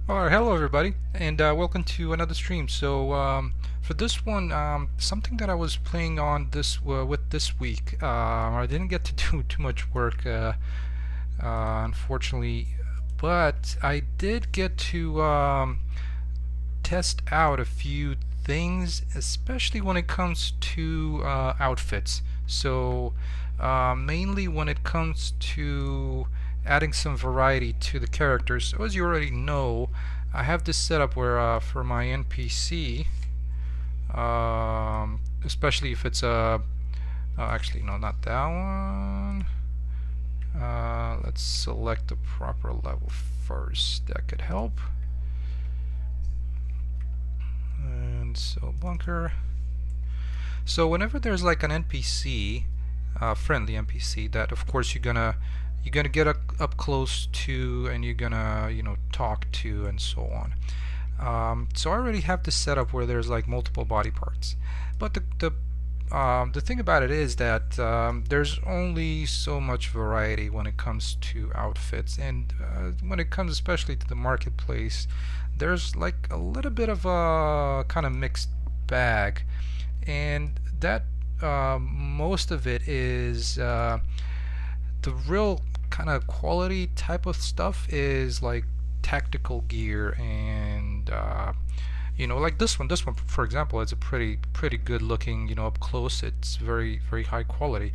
Alright, hello everybody, and welcome to another stream. For this one, something that I was playing on with this week, I didn't get to do too much work, unfortunately, but I did get to test out a few things, especially when it comes to outfits. Mainly when it comes to adding some variety to the characters. So as you already know, I have this setup where for my NPC, especially if it's actually no, not that one. Let's select the proper level first. That could help. And so bunker. So whenever there's like an NPC, friendly NPC, that of course you're gonna get up close to, and you're gonna talk to, and so on. So I already have this setup where there's like multiple body parts, but the thing about it is that there's only so much variety when it comes to outfits, and when it comes especially to the marketplace, there's like a little bit of a kind of mixed bag, and that most of it is the real kind of quality type of stuff is like tactical gear, and like this one for example, it's a pretty good looking, up close. It's very high quality,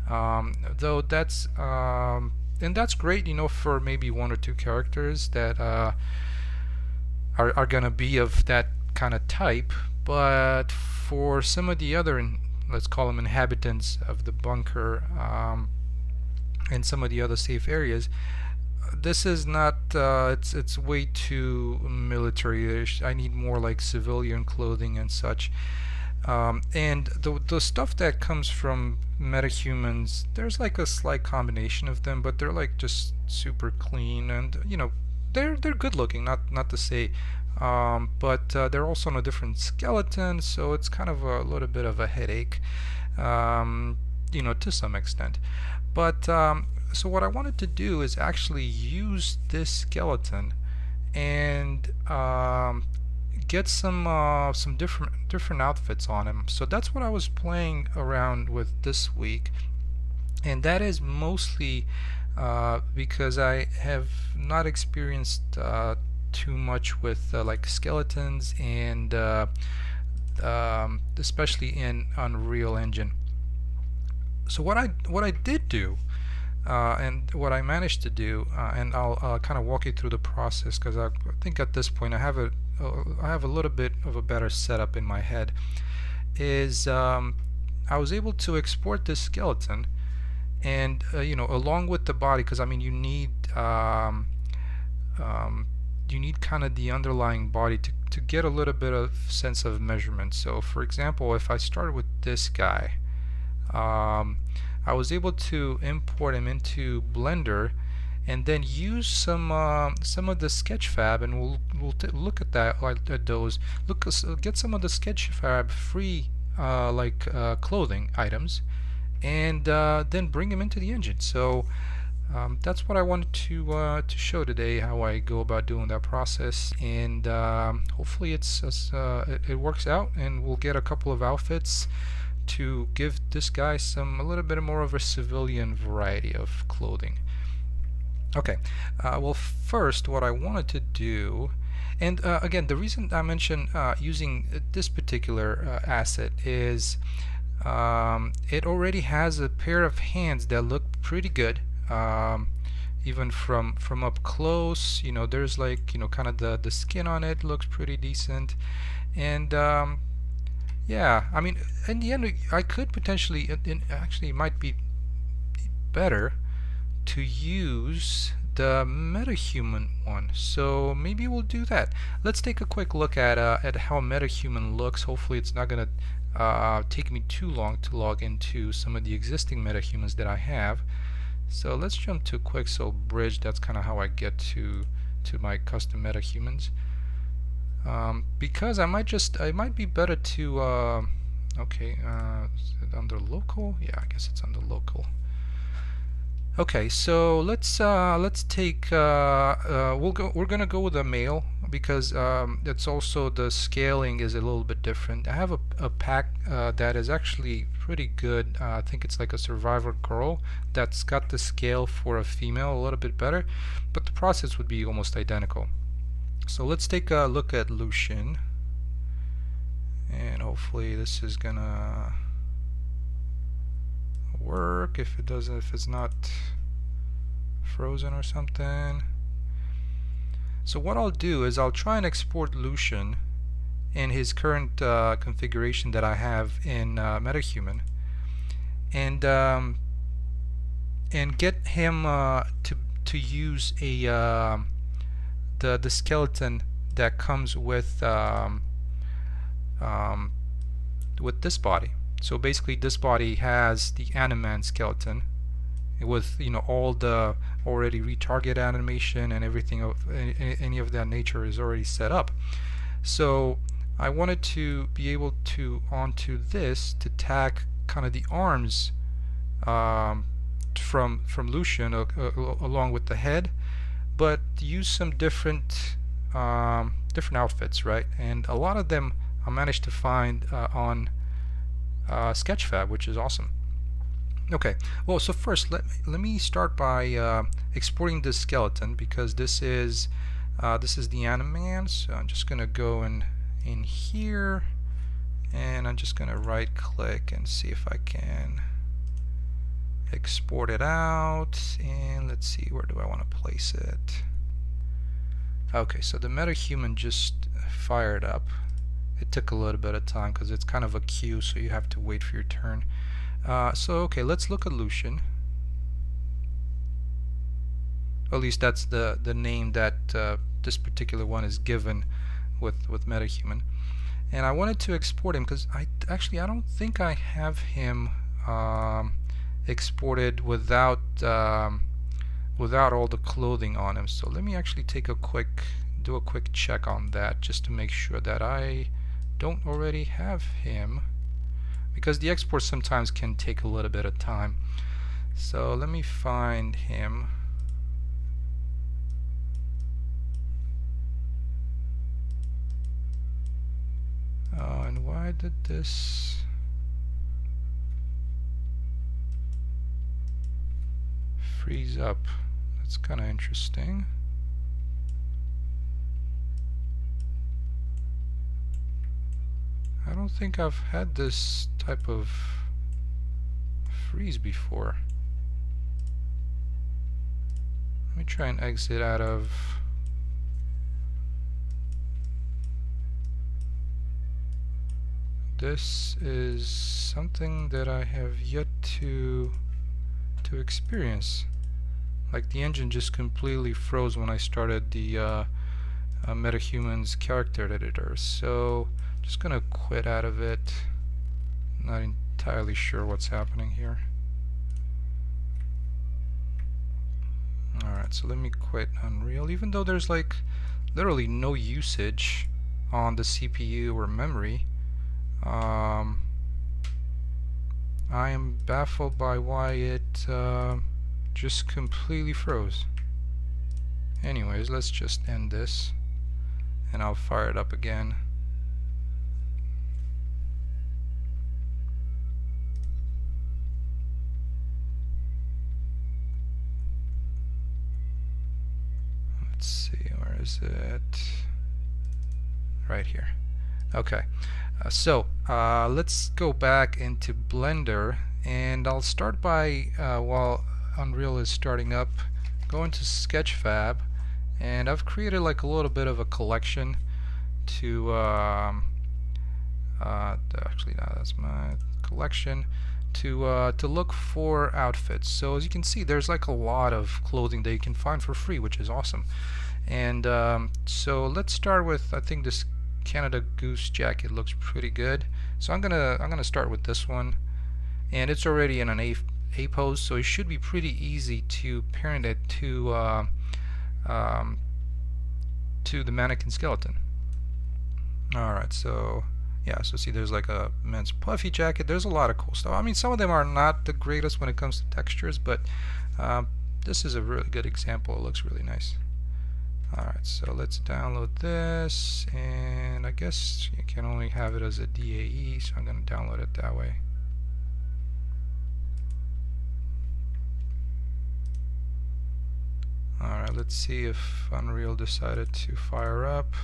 though and that's great, for maybe one or two characters that are gonna be of that kind of type. But for some of the other, let's call them inhabitants of the bunker, and some of the other safe areas, this is not, it's way too military-ish. I need more like civilian clothing and such. And the stuff that comes from metahumans, there's like a slight combination of them, but they're like just super clean, and they're good looking, not to say, but they're also on a different skeleton, so it's kind of a little bit of a headache, to some extent. But so what I wanted to do is actually use this skeleton and get some different outfits on him. So that's what I was playing around with this week, and that is mostly because I have not experienced too much with like skeletons, and especially in Unreal Engine. So what I did do, and what I managed to do, and I'll kind of walk you through the process, because I think at this point I have a little bit of a better setup in my head. Is I was able to export this skeleton, and along with the body, because I mean you need kind of the underlying body to get a little bit of sense of measurement. So for example, if I started with this guy, I was able to import him into Blender, and then use some of the Sketchfab, and we'll look at that, like at those. Get some of the Sketchfab free clothing items, and then bring them into the engine. So that's what I wanted to show today, how I go about doing that process, and hopefully it works out, and we'll get a couple of outfits to give this guy a little bit more of a civilian variety of clothing. Okay, well, first what I wanted to do, and again, the reason I mentioned using this particular asset is it already has a pair of hands that look pretty good, even from up close. There's like kind of the skin on it looks pretty decent, and yeah, I mean, in the end, I could potentially, actually, it might be better to use the Metahuman one. So maybe we'll do that. Let's take a quick look at how Metahuman looks. Hopefully, it's not gonna take me too long to log into some of the existing Metahumans that I have. So let's jump to Quixel Bridge. That's kind of how I get to my custom Metahumans. Because it might be better to okay, is it under local? Yeah, I guess it's under local. Okay, so let's take we're gonna go with a male because it's also the scaling is a little bit different. I have a pack that is actually pretty good. I think it's like a survivor girl that's got the scale for a female a little bit better, but the process would be almost identical. So let's take a look at Lucian, and hopefully this is gonna work. If it doesn't, if it's not frozen or something. So what I'll do is I'll try and export Lucian in his current configuration that I have in Metahuman, and get him to use a the skeleton that comes with this body. So basically, this body has the Mannequin skeleton with all the already retarget animation and everything of any of that nature is already set up. So I wanted to be able to onto this to tack kind of the arms from Lucian along with the head, but use some different outfits, right? And a lot of them I managed to find on Sketchfab, which is awesome. Okay, well, so first let me start by exporting this skeleton, because this is the Animan. So I'm just gonna go in here, and I'm just gonna right click and see if I can export it out. And let's see, where do I want to place it? Okay, so the Metahuman just fired up. It took a little bit of time because it's kind of a queue, so you have to wait for your turn. So okay, let's look at Lucian. At least that's the name that this particular one is given with Metahuman. And I wanted to export him because I don't think I have him exported without all the clothing on him. So let me actually do a quick check on that, just to make sure that I don't already have him, because the export sometimes can take a little bit of time. So let me find him. And why did this freeze up? That's kind of interesting. I don't think I've had this type of freeze before. Let me try and exit out of this. Is something that I have yet to experience. Like, the engine just completely froze when I started the Metahuman's character editor. So just gonna quit out of it. Not entirely sure what's happening here. Alright, so let me quit Unreal, even though there's like literally no usage on the CPU or memory. I am baffled by why it just completely froze. Anyways, let's just end this and I'll fire it up again. Let's see, where is it? Right here. Okay, so let's go back into Blender, and I'll start by, while Unreal is starting up, go into Sketchfab, and I've created like a little bit of a collection to actually no, that's my collection to look for outfits. So as you can see, there's like a lot of clothing that you can find for free, which is awesome. And so let's start with, I think this Canada Goose jacket looks pretty good. So I'm gonna start with this one, and it's already in an A pose, so it should be pretty easy to parent it to the Mannequin Skeleton. Alright, so Yeah, so see there's like a men's puffy jacket. There's a lot of cool stuff. I mean, some of them are not the greatest when it comes to textures, but this is a really good example. It looks really nice. Alright, so let's download this, and I guess you can only have it as a DAE, so I'm going to download it that way. Alright, let's see if Unreal decided to fire up.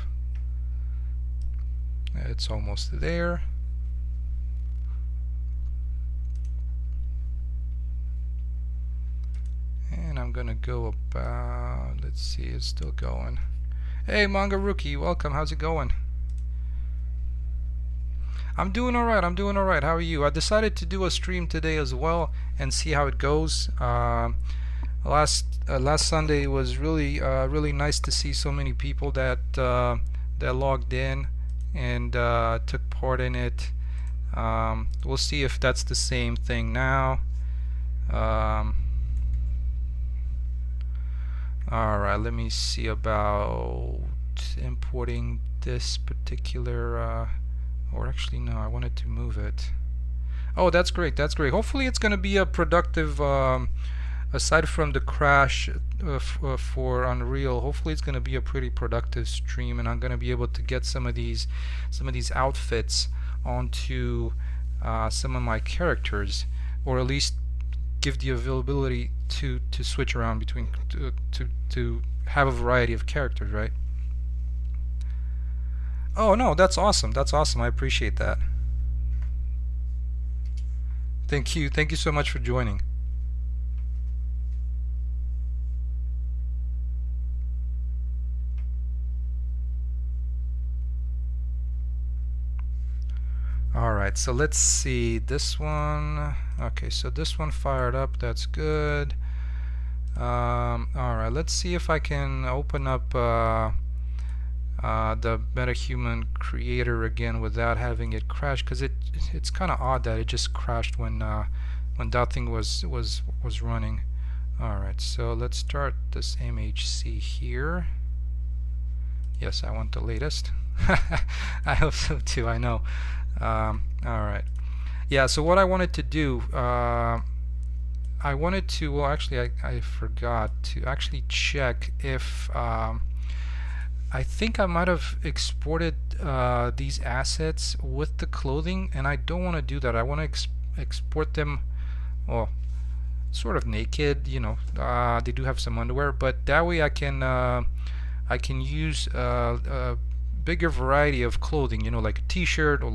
It's almost there. And I'm gonna go about, let's see, it's still going. Hey Manga Rookie, welcome, how's it going? I'm doing alright, how are you? I decided to do a stream today as well and see how it goes. Last Sunday was really really nice to see so many people that logged in and took part in it. We'll see if that's the same thing now. Alright, let me see about importing this particular or actually no, I wanted to move it. Oh, that's great, that's great. Hopefully it's gonna be a productive aside from the crash for Unreal, hopefully it's gonna be a pretty productive stream, and I'm gonna be able to get some of these outfits onto some of my characters, or at least give the availability to switch around between to have a variety of characters, right? Oh no, that's awesome. That's awesome. I appreciate that. Thank you. Thank you so much for joining. Alright, so let's see this one. Okay, so this one fired up, that's good. Alright, let's see if I can open up the Metahuman creator again without having it crash, because it's kind of odd that it just crashed when that thing was running. Alright, so let's start this MHC here. Yes, I want the latest. I hope so too, I know. Alright. Yeah, so what I wanted to do, I wanted to, well actually I forgot to actually check if, I think I might have exported these assets with the clothing, and I don't want to do that. I want to export them, well, sort of naked, you know. They do have some underwear, but that way I can use a bigger variety of clothing, you know, like a t-shirt or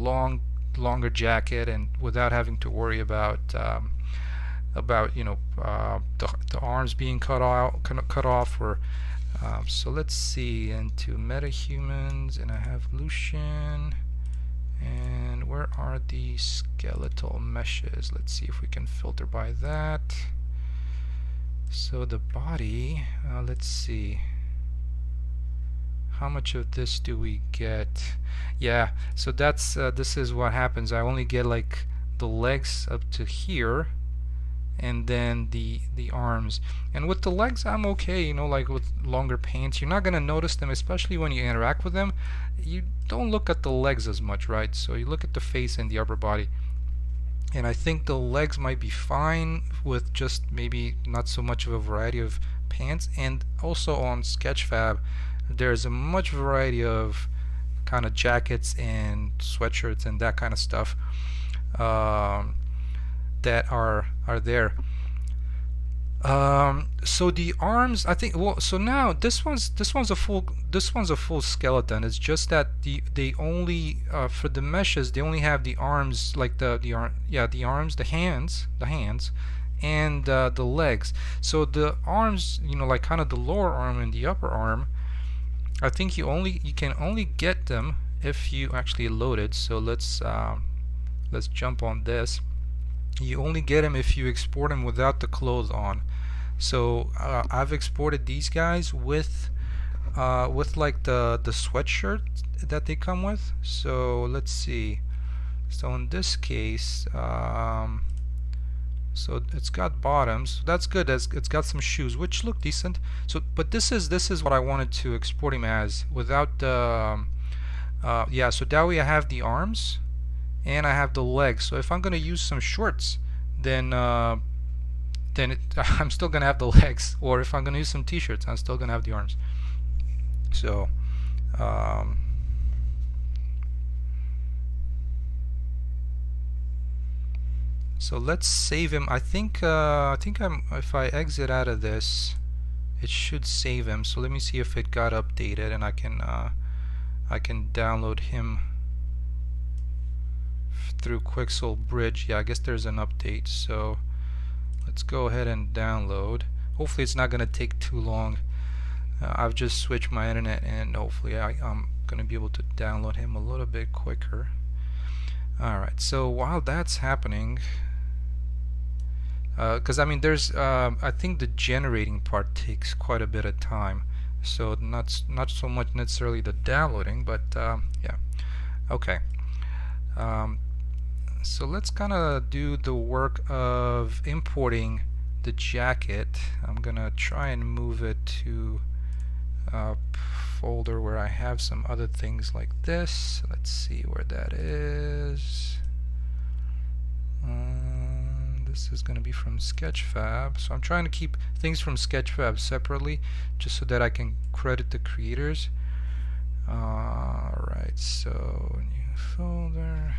longer jacket, and without having to worry about you know, the arms being cut off or so let's see, into Metahumans, and I have Lucian, and where are the skeletal meshes? Let's see if we can filter by that. So the body, let's see, how much of this do we get? Yeah, so that's this is what happens. I only get like the legs up to here, and then the arms. And with the legs I'm okay, you know, like with longer pants you're not gonna notice them, especially when you interact with them. You don't look at the legs as much, right? So you look at the face and the upper body, and I think the legs might be fine with just maybe not so much of a variety of pants. And also on Sketchfab there's a much variety of kind of jackets and sweatshirts and that kind of stuff that are there. So the arms, I think, well, so now this one's a full skeleton. It's just that they only for the meshes they only have the arms, like the arms, the hands, and the legs. So the arms, you know, like kind of the lower arm and the upper arm, I think you can only get them if you actually load it. So let's jump on this. You only get them if you export them without the clothes on. So I've exported these guys with like the sweatshirt that they come with. So let's see. So in this case, so it's got bottoms. That's good. It's got some shoes which look decent. So, but this is what I wanted to export him as, without the Yeah, so that way I have the arms and I have the legs. So if I'm gonna use some shorts, then I'm still gonna have the legs. Or if I'm gonna use some t-shirts, I'm still gonna have the arms. So um, so let's save him. I think if I exit out of this, it should save him. So let me see if it got updated, and I can download him through Quixel Bridge. Yeah, I guess there's an update. So let's go ahead and download. Hopefully it's not gonna take too long. I've just switched my internet, and hopefully I'm gonna be able to download him a little bit quicker. Alright, so while that's happening, because I mean there's I think the generating part takes quite a bit of time, so not so much necessarily the downloading, but yeah. Okay, so let's kind of do the work of importing the jacket. I'm gonna try and move it to a folder where I have some other things like this. Let's see where that is. This is going to be from Sketchfab. So I'm trying to keep things from Sketchfab separately, just so that I can credit the creators. Alright, so new folder,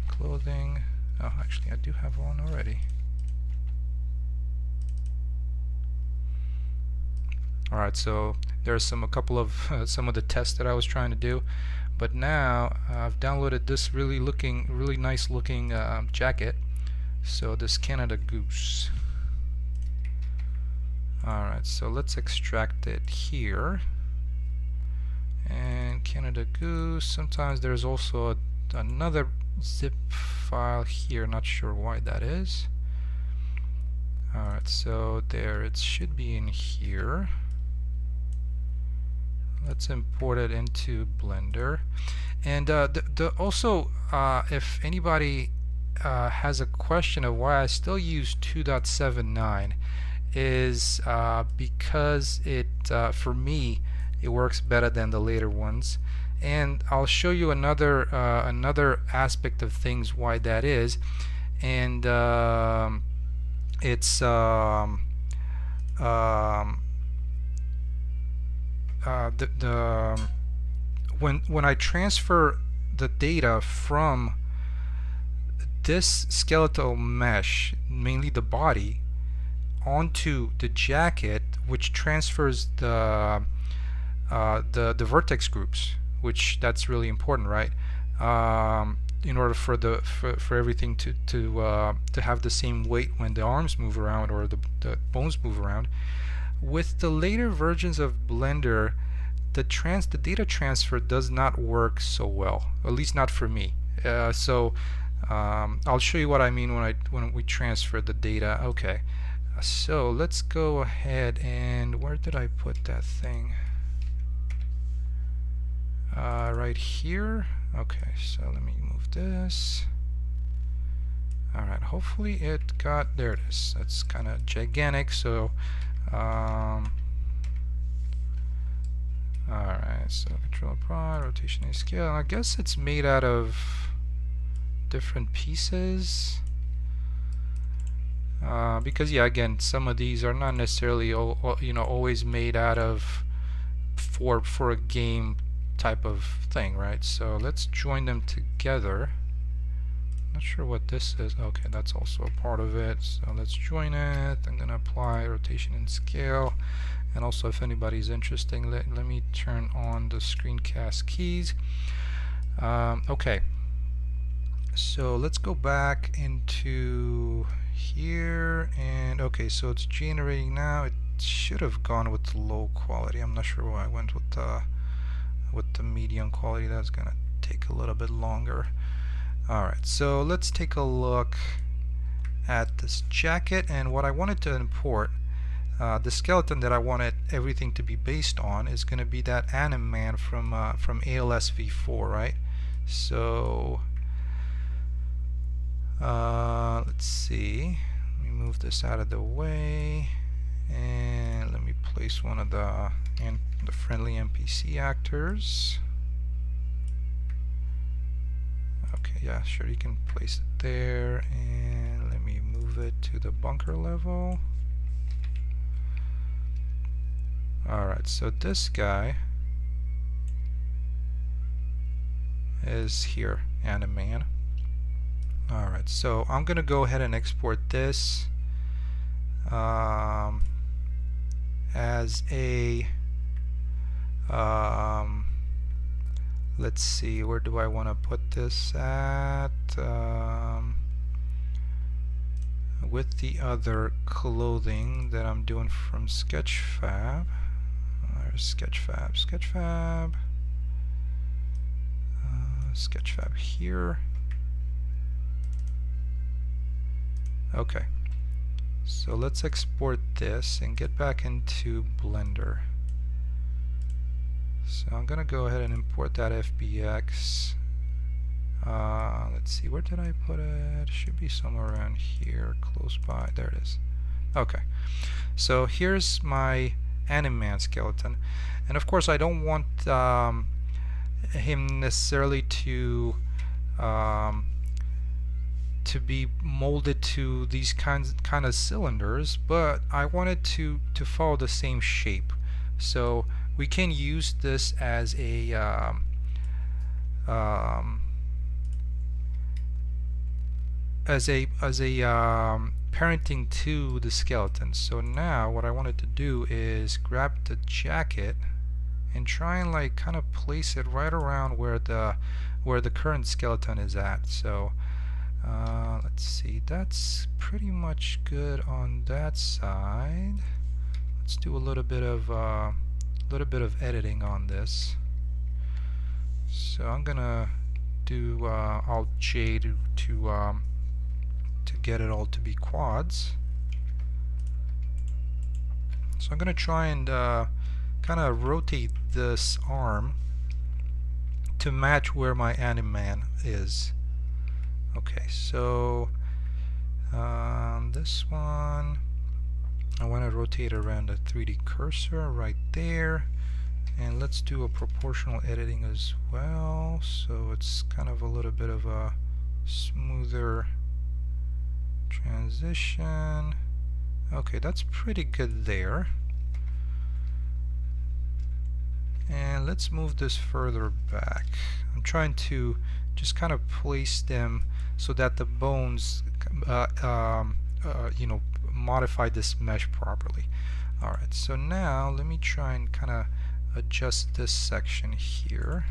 clothing. Oh, actually I do have one already. Alright, so there's a couple of some of the tests that I was trying to do, but now I've downloaded this really nice looking jacket. So this Canada Goose. Alright, so let's extract it here. And Canada Goose. Sometimes there's also another zip file here, not sure why that is. Alright, so there it should be in here. Let's import it into Blender. And also, if anybody has a question of why I still use 2.79, is because it for me it works better than the later ones, and I'll show you another aspect of things why that is. And it's when I transfer the data from this skeletal mesh, mainly the body, onto the jacket, which transfers the vertex groups, which that's really important, right? In order for everything to have the same weight when the arms move around or the bones move around. With the later versions of Blender, the data transfer does not work so well, at least not for me. So I'll show you what I mean when we transfer the data. Okay, so let's go ahead and where did I put that thing? Right here. Okay, so let me move this. Alright, hopefully it got, there it is. That's kind of gigantic, so alright, so control pod, rotation and scale. I guess it's made out of different pieces. Because yeah, again, some of these are not necessarily always made out of for a game type of thing, right? So let's join them together. Not sure what this is. Okay, that's also a part of it. So let's join it. I'm gonna apply rotation and scale. And also, if anybody's interested, let me turn on the screencast keys. Okay, so let's go back into here, and okay, so it's generating now. It should have gone with low quality. I'm not sure why I went with the medium quality. That's gonna take a little bit longer. Alright, so let's take a look at this jacket, and what I wanted to import, the skeleton that I wanted everything to be based on, is going to be that Anim Man from ALS v4, right? So let's see, let me move this out of the way, and let me place one of the friendly NPC actors. Okay, yeah, sure, you can place it there, and let me move it to the bunker level. Alright, so this guy is here, Animan. Alright, so I'm gonna go ahead and export this as a let's see, where do I want to put this at? With the other clothing that I'm doing from Sketchfab. There's Sketchfab, Sketchfab here. Okay, so let's export this and get back into Blender. So I'm gonna go ahead and import that FBX. Let's see, where did I put it? Should be somewhere around here, close by. There it is. Okay, so here's my Mannequin Skeleton, and of course I don't want him necessarily to be molded to these kind of cylinders, but I wanted to follow the same shape. So we can use this as a parenting to the skeleton. So now what I wanted to do is grab the jacket and try and like kind of place it right around where the current skeleton is at. So let's see, that's pretty much good on that side. Let's do a little bit of editing on this. So I'm gonna do Alt J to get it all to be quads. So I'm gonna try and kind of rotate this arm to match where my Animan is. Okay, so this one I want to rotate around the 3D cursor right there, and let's do a proportional editing as well, so it's kind of a little bit of a smoother transition. Okay, that's pretty good there. And let's move this further back. I'm trying to just kind of place them so that the bones you know, modify this mesh properly. Alright, so now let me try and kind of adjust this section here.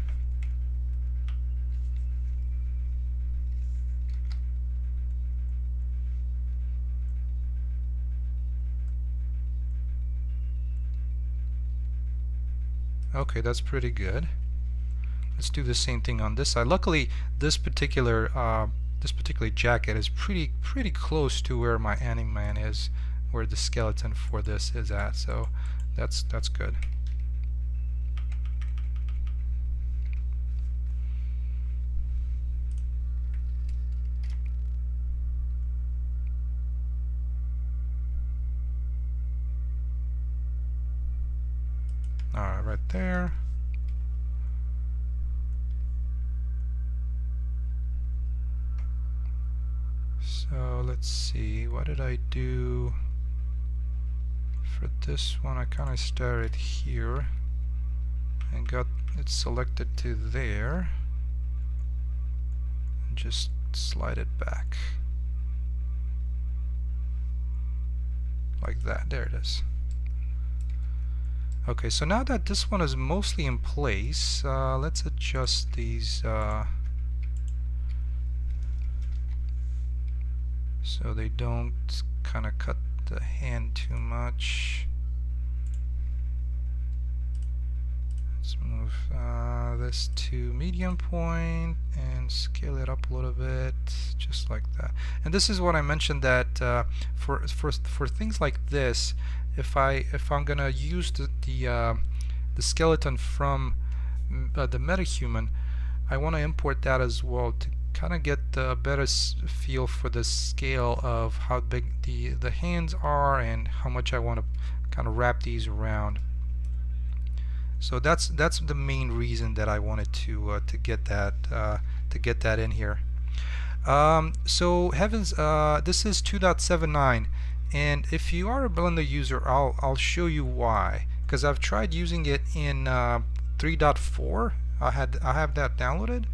Okay, that's pretty good. Let's do the same thing on this side. Luckily, this particular jacket is pretty close to where my Animan is, where the skeleton for this is at. So that's good. Alright, right there. So let's see, what did I do for this one? I kind of started here and got it selected to there, and just slide it back like that. There it is. Okay, so now that this one is mostly in place, let's adjust these so they don't kind of cut the hand too much. Let's move this to medium point and scale it up a little bit, just like that. And this is what I mentioned, that for things like this, if I'm gonna use the skeleton from the Metahuman, I want to import that as well to kind of get a better feel for the scale of how big the hands are and how much I want to kind of wrap these around. So that's the main reason that I wanted to get that get that in here. So heavens, this is 2.79, and if you are a Blender user, I'll show you why, because I've tried using it in 3.4. I have that downloaded,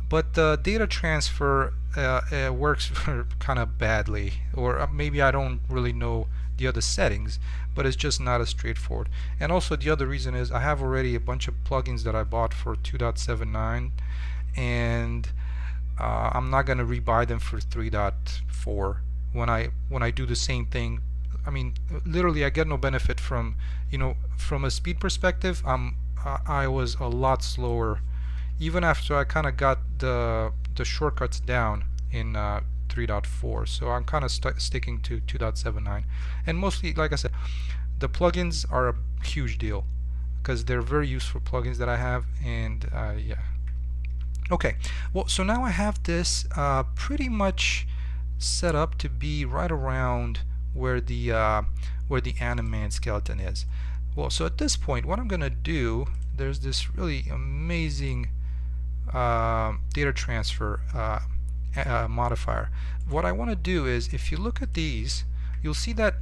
but the data transfer works kind of badly, or maybe I don't really know the other settings, but it's just not as straightforward. And also the other reason is I have already a bunch of plugins that I bought for 2.79, and I'm not going to rebuy them for 3.4 when I do the same thing. I mean, literally I get no benefit from, from a speed perspective. I was a lot slower even after I kind of got the shortcuts down in 3.4. So I'm kind of sticking to 2.79, and mostly, like I said, the plugins are a huge deal because they're very useful plugins that I have, and yeah. Okay, well, so now I have this pretty much set up to be right around where the Mannequin skeleton is. Well, so at this point, what I'm gonna do, there's this really amazing data transfer modifier. What I want to do is, if you look at these, you'll see that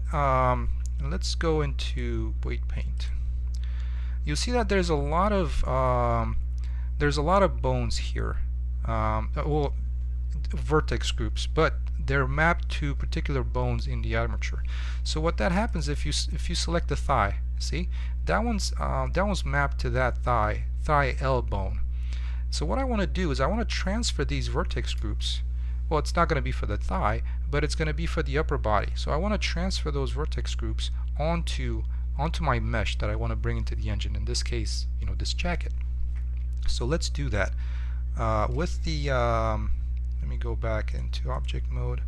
let's go into weight paint. You'll see that there's a lot of bones here, well, vertex groups, but they're mapped to particular bones in the armature. So what that happens if you select the thigh, see that one's mapped to that thigh L bone. So what I want to do is I want to transfer these vertex groups. Well, it's not going to be for the thigh, but it's going to be for the upper body. So I want to transfer those vertex groups onto my mesh that I want to bring into the engine. In this case, this jacket. So let's do that with the. Let me go back into object mode.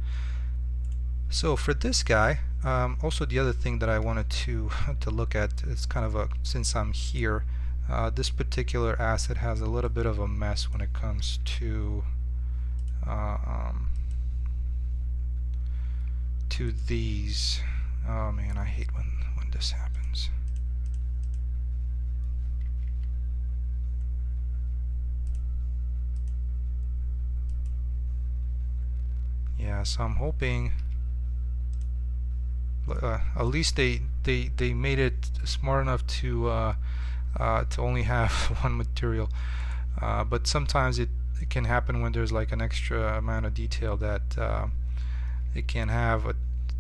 So for this guy, also the other thing that I wanted to look at is kind of since I'm here. This particular asset has a little bit of a mess when it comes to these. Oh man, I hate when this happens. Yeah, so I'm hoping at least they made it smart enough to only have one material, but sometimes it can happen when there's like an extra amount of detail that it can have a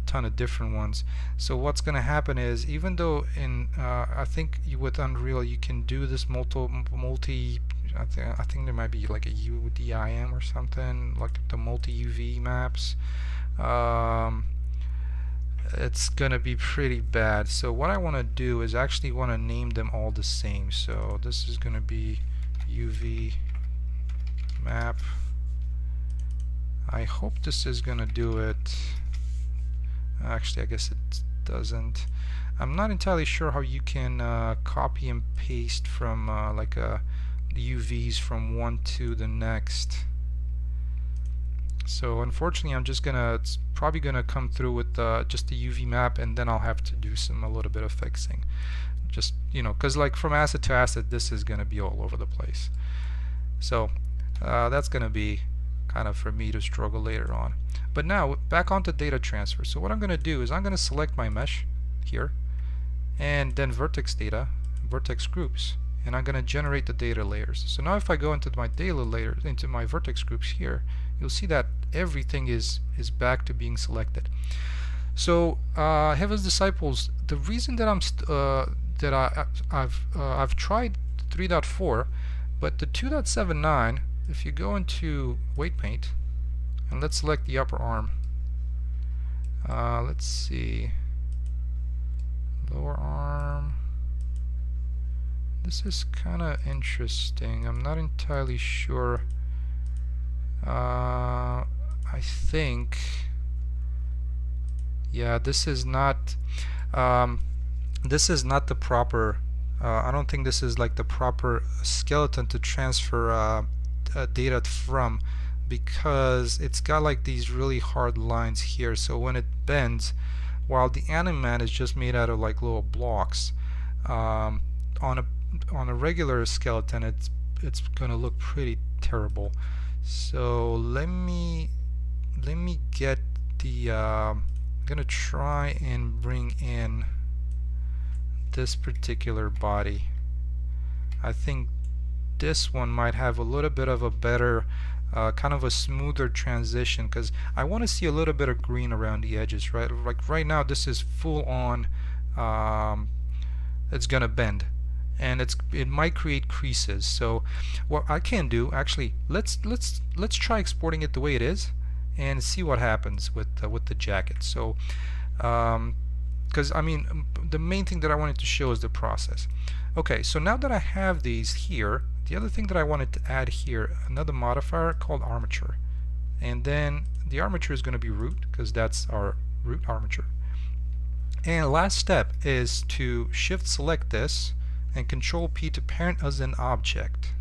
ton of different ones. So what's going to happen is, even though in I think with Unreal you can do this multi I think there might be like a UDIM or something, like the multi UV maps. It's gonna be pretty bad. So what I want to do is actually want to name them all the same. So this is gonna be UV map. I hope this is gonna do it. Actually, I guess it doesn't. I'm not entirely sure how you can copy and paste from the UVs from one to the next. So unfortunately, it's probably gonna come through with just the UV map, and then I'll have to do a little bit of fixing. Just because like from asset to asset, this is gonna be all over the place. So that's gonna be kind of for me to struggle later on. But now back onto data transfer. So what I'm gonna do is I'm gonna select my mesh here, and then vertex data, vertex groups, and I'm gonna generate the data layers. So now if I go into my data layers, into my vertex groups here, you'll see that everything is back to being selected. So Heaven's Disciples, the reason that I've tried 3.4, but the 2.79, if you go into weight paint and let's select the upper arm, let's see, lower arm. This is kind of interesting. I'm not entirely sure. I think, yeah, this is not the proper. I don't think this is like the proper skeleton to transfer data from, because it's got like these really hard lines here. So when it bends, while the Animan is just made out of like little blocks, on a regular skeleton, it's gonna look pretty terrible. So let me get the I'm gonna try and bring in this particular body. I think this one might have a little bit of a better kind of a smoother transition, because I want to see a little bit of green around the edges, right? Like right now this is full on it's gonna bend, and it might create creases. So what I can do, actually, let's try exporting it the way it is and see what happens with the jacket. So because I mean the main thing that I wanted to show is the process. Okay, so now that I have these here, the other thing that I wanted to add here, another modifier called armature, and then the armature is going to be root, because that's our root armature. And last step is to shift select this and control P to parent as an object,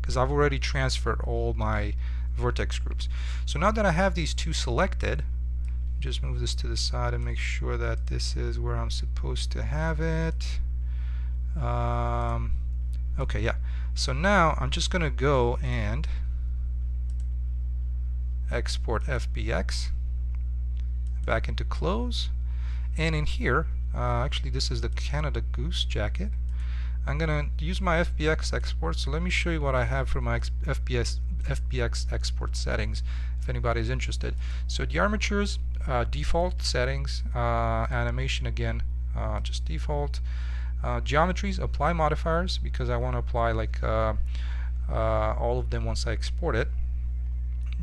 because I've already transferred all my vertex groups. So now that I have these two selected, just move this to the side and make sure that this is where I'm supposed to have it. Okay, yeah. So now I'm just gonna go and export FBX back into close, and in here, actually this is the Canada Goose jacket. I'm gonna use my FBX export. So let me show you what I have for my FBX export settings, if anybody's interested. So the armatures, default settings, animation again, just default. Geometries, apply modifiers, because I want to apply like all of them once I export it.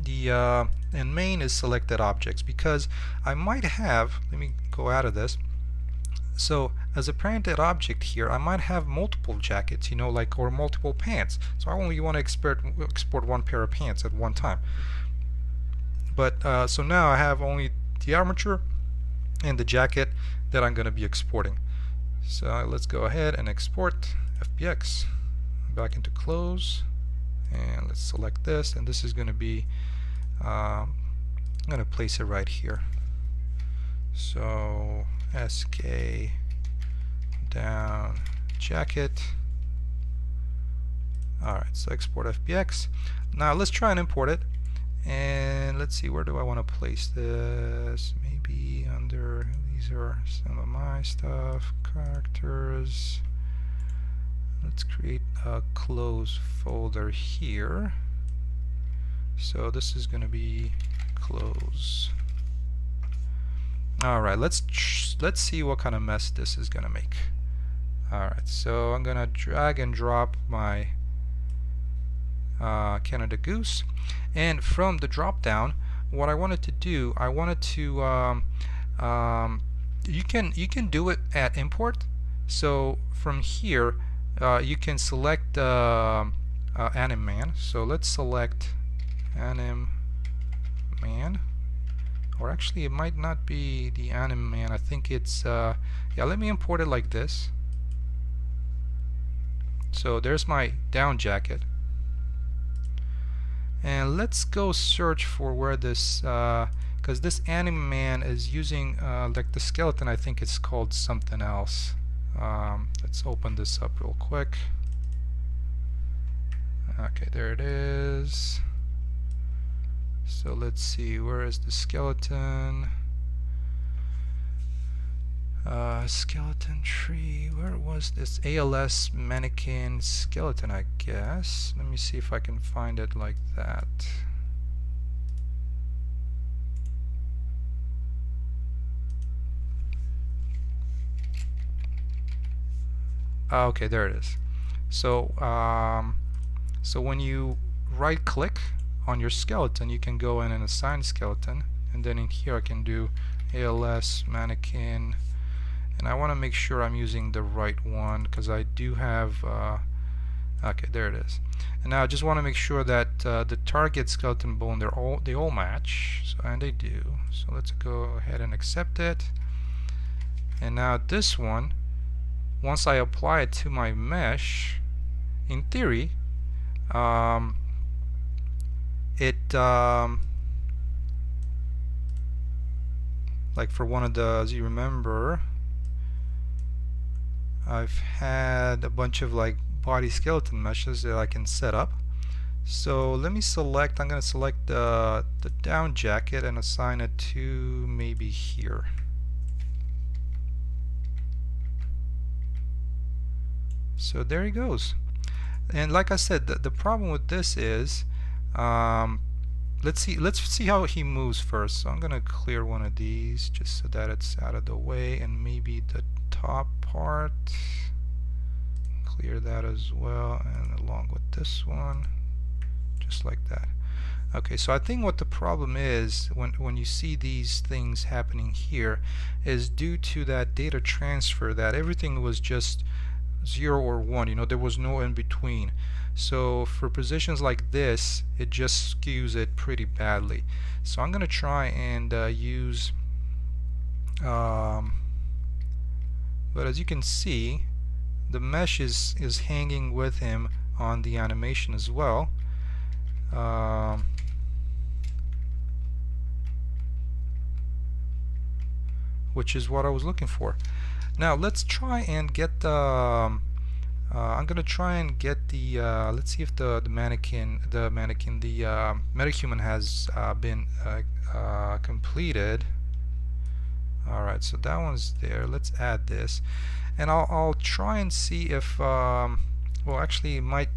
The and main is selected objects, because I might have, let me go out of this. So as a parented object here, I might have multiple jackets, you know, like, or multiple pants. So I only want to export one pair of pants at one time. But so now I have only the armature and the jacket that I'm going to be exporting. So let's go ahead and export FBX back into close, and let's select this, and this is going to be I'm going to place it right here. So SK down jacket. Alright, so export FBX. Now let's try and import it, and let's see, where do I want to place this? Maybe under, these are some of my stuff, characters. Let's create a close folder here. So this is going to be close. Alright, let's see what kind of mess this is going to make. Alright, so I'm going to drag and drop my Canada Goose, and from the drop down, what I wanted to do, I wanted to you can do it at import. So from here you can select anim man. So let's select anim man, or actually it might not be the anim man, I think it's yeah, let me import it like this. So there's my down jacket, and let's go search for where this because this anim man is using like the skeleton, I think it's called something else. Let's open this up real quick. Okay, there it is. So let's see, where is the skeleton? Skeleton tree, where was this? ALS Mannequin Skeleton, I guess. Let me see if I can find it like that. Okay, there it is. So so when you right click on your skeleton, you can go in and assign skeleton, and then in here I can do ALS mannequin, and I want to make sure I'm using the right one, because I do have okay, there it is. And now I just want to make sure that the target skeleton bone, they all match, so, and they do. So let's go ahead and accept it. And now this one, once I apply it to my mesh, in theory like for one of the, as you remember, I've had a bunch of like body skeleton meshes that I can set up. So let me select, I'm going to select the down jacket and assign it to maybe here. So there he goes. And like I said, the problem with this is, let's see how he moves first. So I'm going to clear one of these just so that it's out of the way, and maybe the top part, clear that as well, and along with this one, just like that. Okay, so I think what the problem is when you see these things happening here is due to that data transfer, that everything was just 0 or 1, you know, there was no in between. So for positions like this, it just skews it pretty badly. So I'm gonna try and use but as you can see, the mesh is hanging with him on the animation as well. Which is what I was looking for. Now let's try and get the I'm gonna try and get the let's see if the Metahuman has been completed. Alright, so that one's there. Let's add this, and I'll try and see if well, actually it might,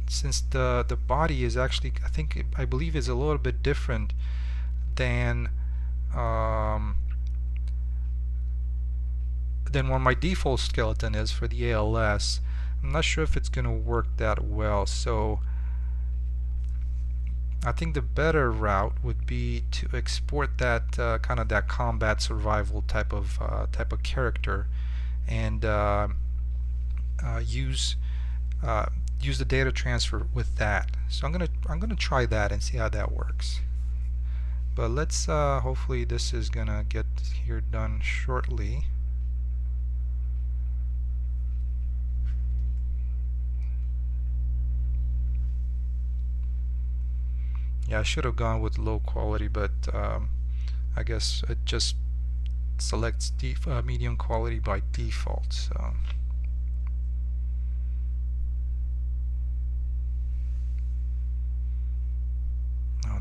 since the body is actually, I believe is a little bit different than what my default skeleton is for the ALS. I'm not sure if it's going to work that well, so I think the better route would be to export that kind of that combat survival type of character, and use the data transfer with that. So I'm gonna try that and see how that works. But let's hopefully this is gonna get here done shortly. Yeah, I should have gone with low quality, but I guess it just selects medium quality by default. So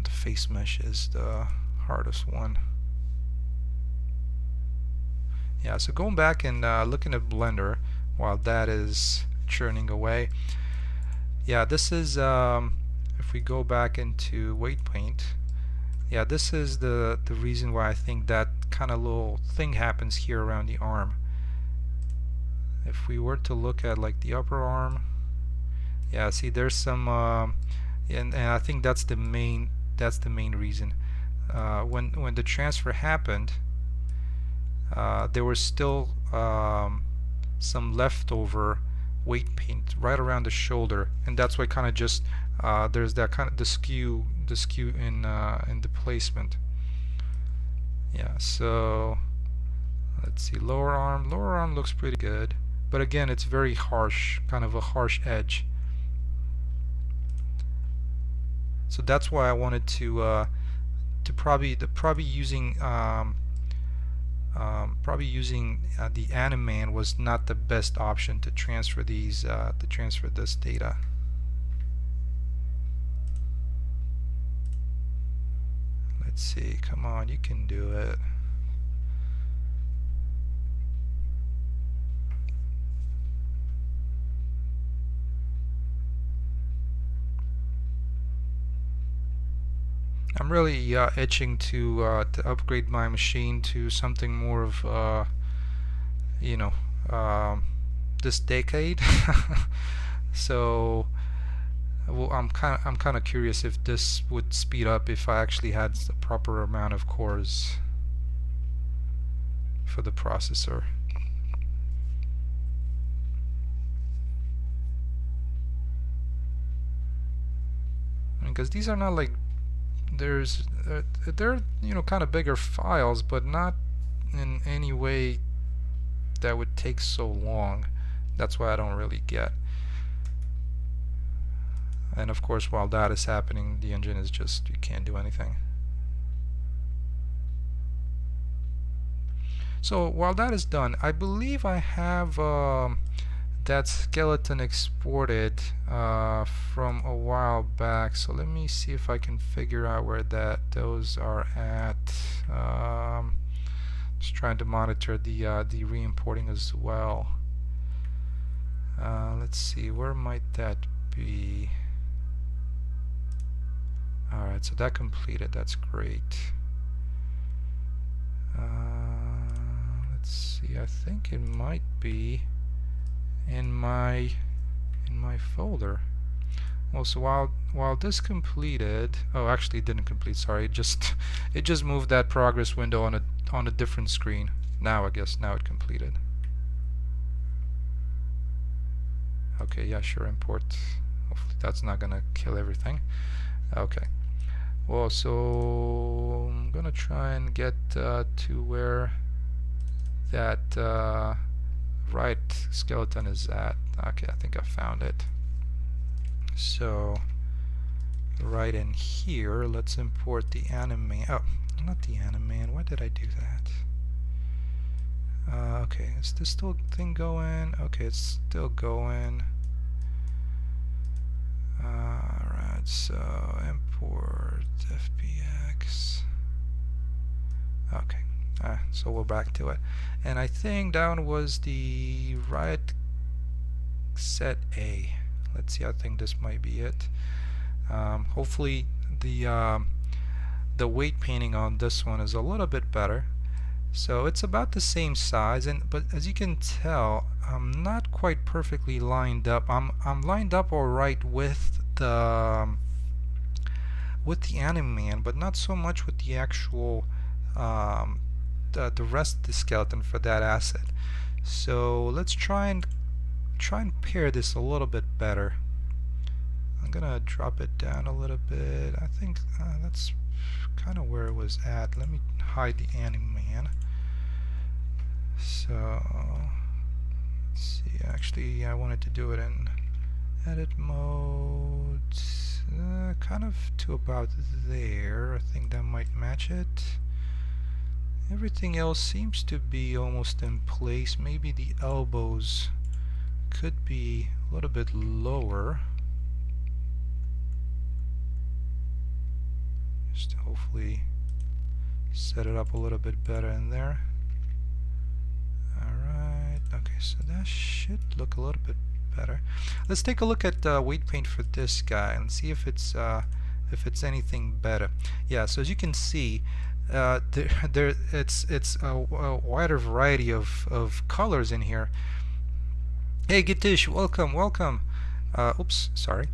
the face mesh is the hardest one. Yeah, so going back and looking at Blender while that is churning away. Yeah, this is if we go back into weight paint, yeah, this is the reason why I think that kind of little thing happens here around the arm. If we were to look at like the upper arm, yeah, see there's some and I think that's the main reason. When the transfer happened, there was still some leftover weight paint right around the shoulder, and that's why kind of just there's that kind of the skew in the placement. Yeah, so let's see, lower arm looks pretty good, but again it's very harsh, kind of a harsh edge. So that's why I wanted to probably using the Animan was not the best option to transfer these this data. Let's see, come on, you can do it. I'm really itching to upgrade my machine to something more of you know, this decade. So well, I'm kind of curious if this would speed up if I actually had the proper amount of cores for the processor. Because these are not like they're you know, kind of bigger files, but not in any way that would take so long. That's why I don't really get. And of course, while that is happening, the engine is just, you can't do anything. So while that is done, I believe I have that skeleton exported from a while back, so let me see if I can figure out where those are at. Just trying to monitor the re-importing as well. Let's see, where might that be? Alright, so that completed, that's great. Let's see, I think it might be in my folder. Well, so while this completed, oh, actually it didn't complete, sorry, it just moved that progress window on a different screen. Now I guess now it completed. Okay, yeah, sure, import. Hopefully that's not gonna kill everything. Okay. Well, so I'm gonna try and get to where that right skeleton is at. Okay, I think I found it. So right in here, let's import the anime. Oh, not the anime. Why did I do that? Okay, is this still thing going? Okay, it's still going. Alright, so import FBX. Okay, so we're back to it. And I think that one was the right set A. Let's see, I think this might be it. Hopefully the weight painting on this one is a little bit better. So it's about the same size, but as you can tell, I'm not quite perfectly lined up. I'm lined up all right with the Animan, but not so much with the actual the rest of the skeleton for that asset. So let's try and pair this a little bit better. I'm gonna drop it down a little bit. I think that's kind of where it was at. Let me hide the Animan. So let's see, actually I wanted to do it in edit mode, kind of to about there. I think that might match it. Everything else seems to be almost in place. Maybe the elbows could be a little bit lower. Just to hopefully set it up a little bit better in there. Alright, okay, so that should look a little bit better. Let's take a look at weight paint for this guy and see if it's anything better. Yeah, so as you can see, it's a wider variety of colors in here. Hey Gitish, welcome. Oops, sorry.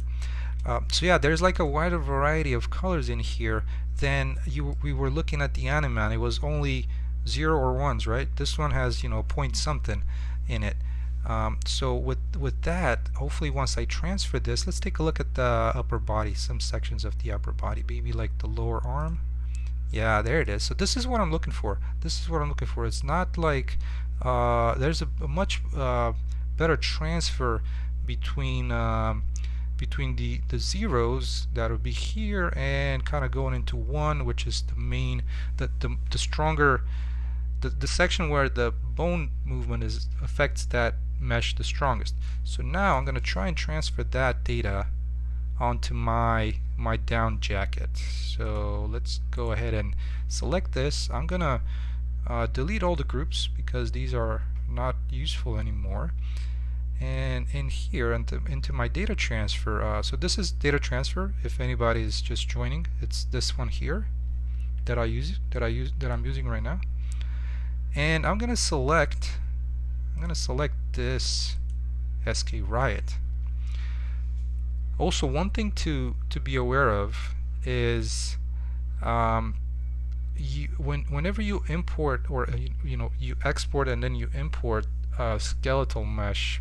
So yeah, there's like a wider variety of colors in here than we were looking at the Animan. It was only 0 or 1s, right? This one has, you know, point something in it. So with that, hopefully once I transfer this, let's take a look at the upper body, some sections of the upper body, maybe like the lower arm. Yeah, there it is. So this is what I'm looking for. It's not like there's a much better transfer between the zeros that would be here and kind of going into 1, which is the main, the stronger, the section where the bone movement affects that mesh the strongest. So now I'm going to try and transfer that data onto my down jacket. So let's go ahead and select this. I'm going to delete all the groups because these are not useful anymore. And in here into my data transfer, so this is data transfer. If anybody is just joining, it's this one here that I'm using right now. And I'm gonna select this SK Riot. Also, one thing to be aware of is whenever you import or you export and then you import skeletal mesh,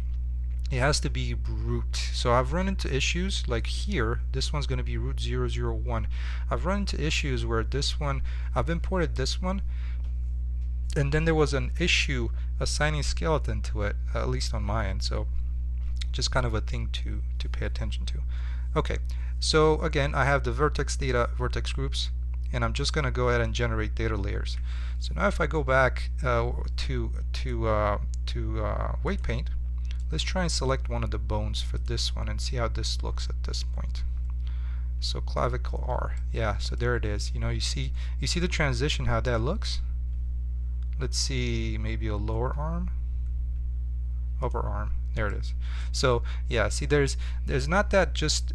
it has to be root. So I've run into issues like here, this one's going to be root 001. I've run into issues where this one, I've imported this one, and then there was an issue assigning skeleton to it, at least on my end. So just kind of a thing to pay attention to. Okay, so again, I have the vertex data, vertex groups, and I'm just going to go ahead and generate data layers. So now if I go back to weight paint, let's try and select one of the bones for this one and see how this looks at this point. So clavicle R, yeah, so there it is. You see the transition, how that looks. Let's see, maybe a lower arm, upper arm, there it is. So yeah, see, there's not that just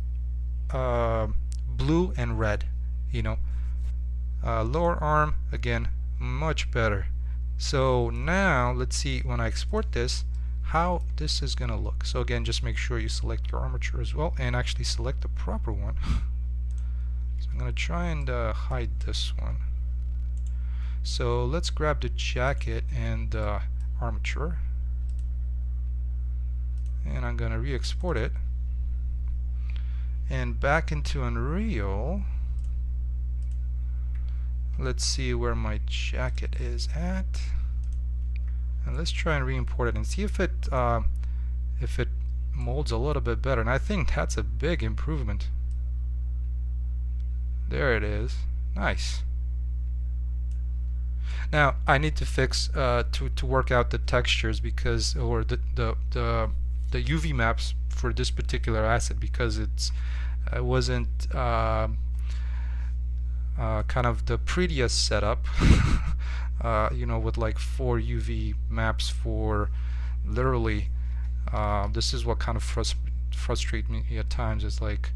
blue and red, lower arm, again, much better. So now let's see, when I export this, how this is gonna look. So again, just make sure you select your armature as well, and actually select the proper one. So I'm gonna try and hide this one. So let's grab the jacket and armature, and I'm gonna re-export it, and back into Unreal. Let's see where my jacket is at, and let's try and re-import it and see if it molds a little bit better. And I think that's a big improvement. There it is. Nice. Now I need to fix to work out the textures, because, or the UV maps for this particular asset, because it wasn't kind of the prettiest setup. With like 4 UV maps for literally, this is what kind of frustrate me at times. It's like,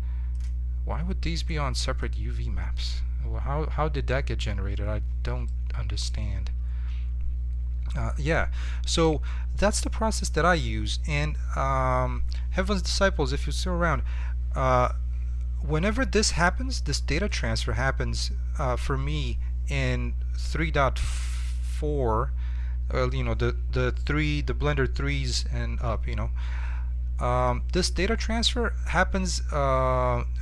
why would these be on separate UV maps? Well, how did that get generated? I don't understand. Yeah, so that's the process that I use. And Heaven's Disciples, if you're still around, whenever this happens, this data transfer happens for me in 3.4, the Blender 3s and up, this data transfer happens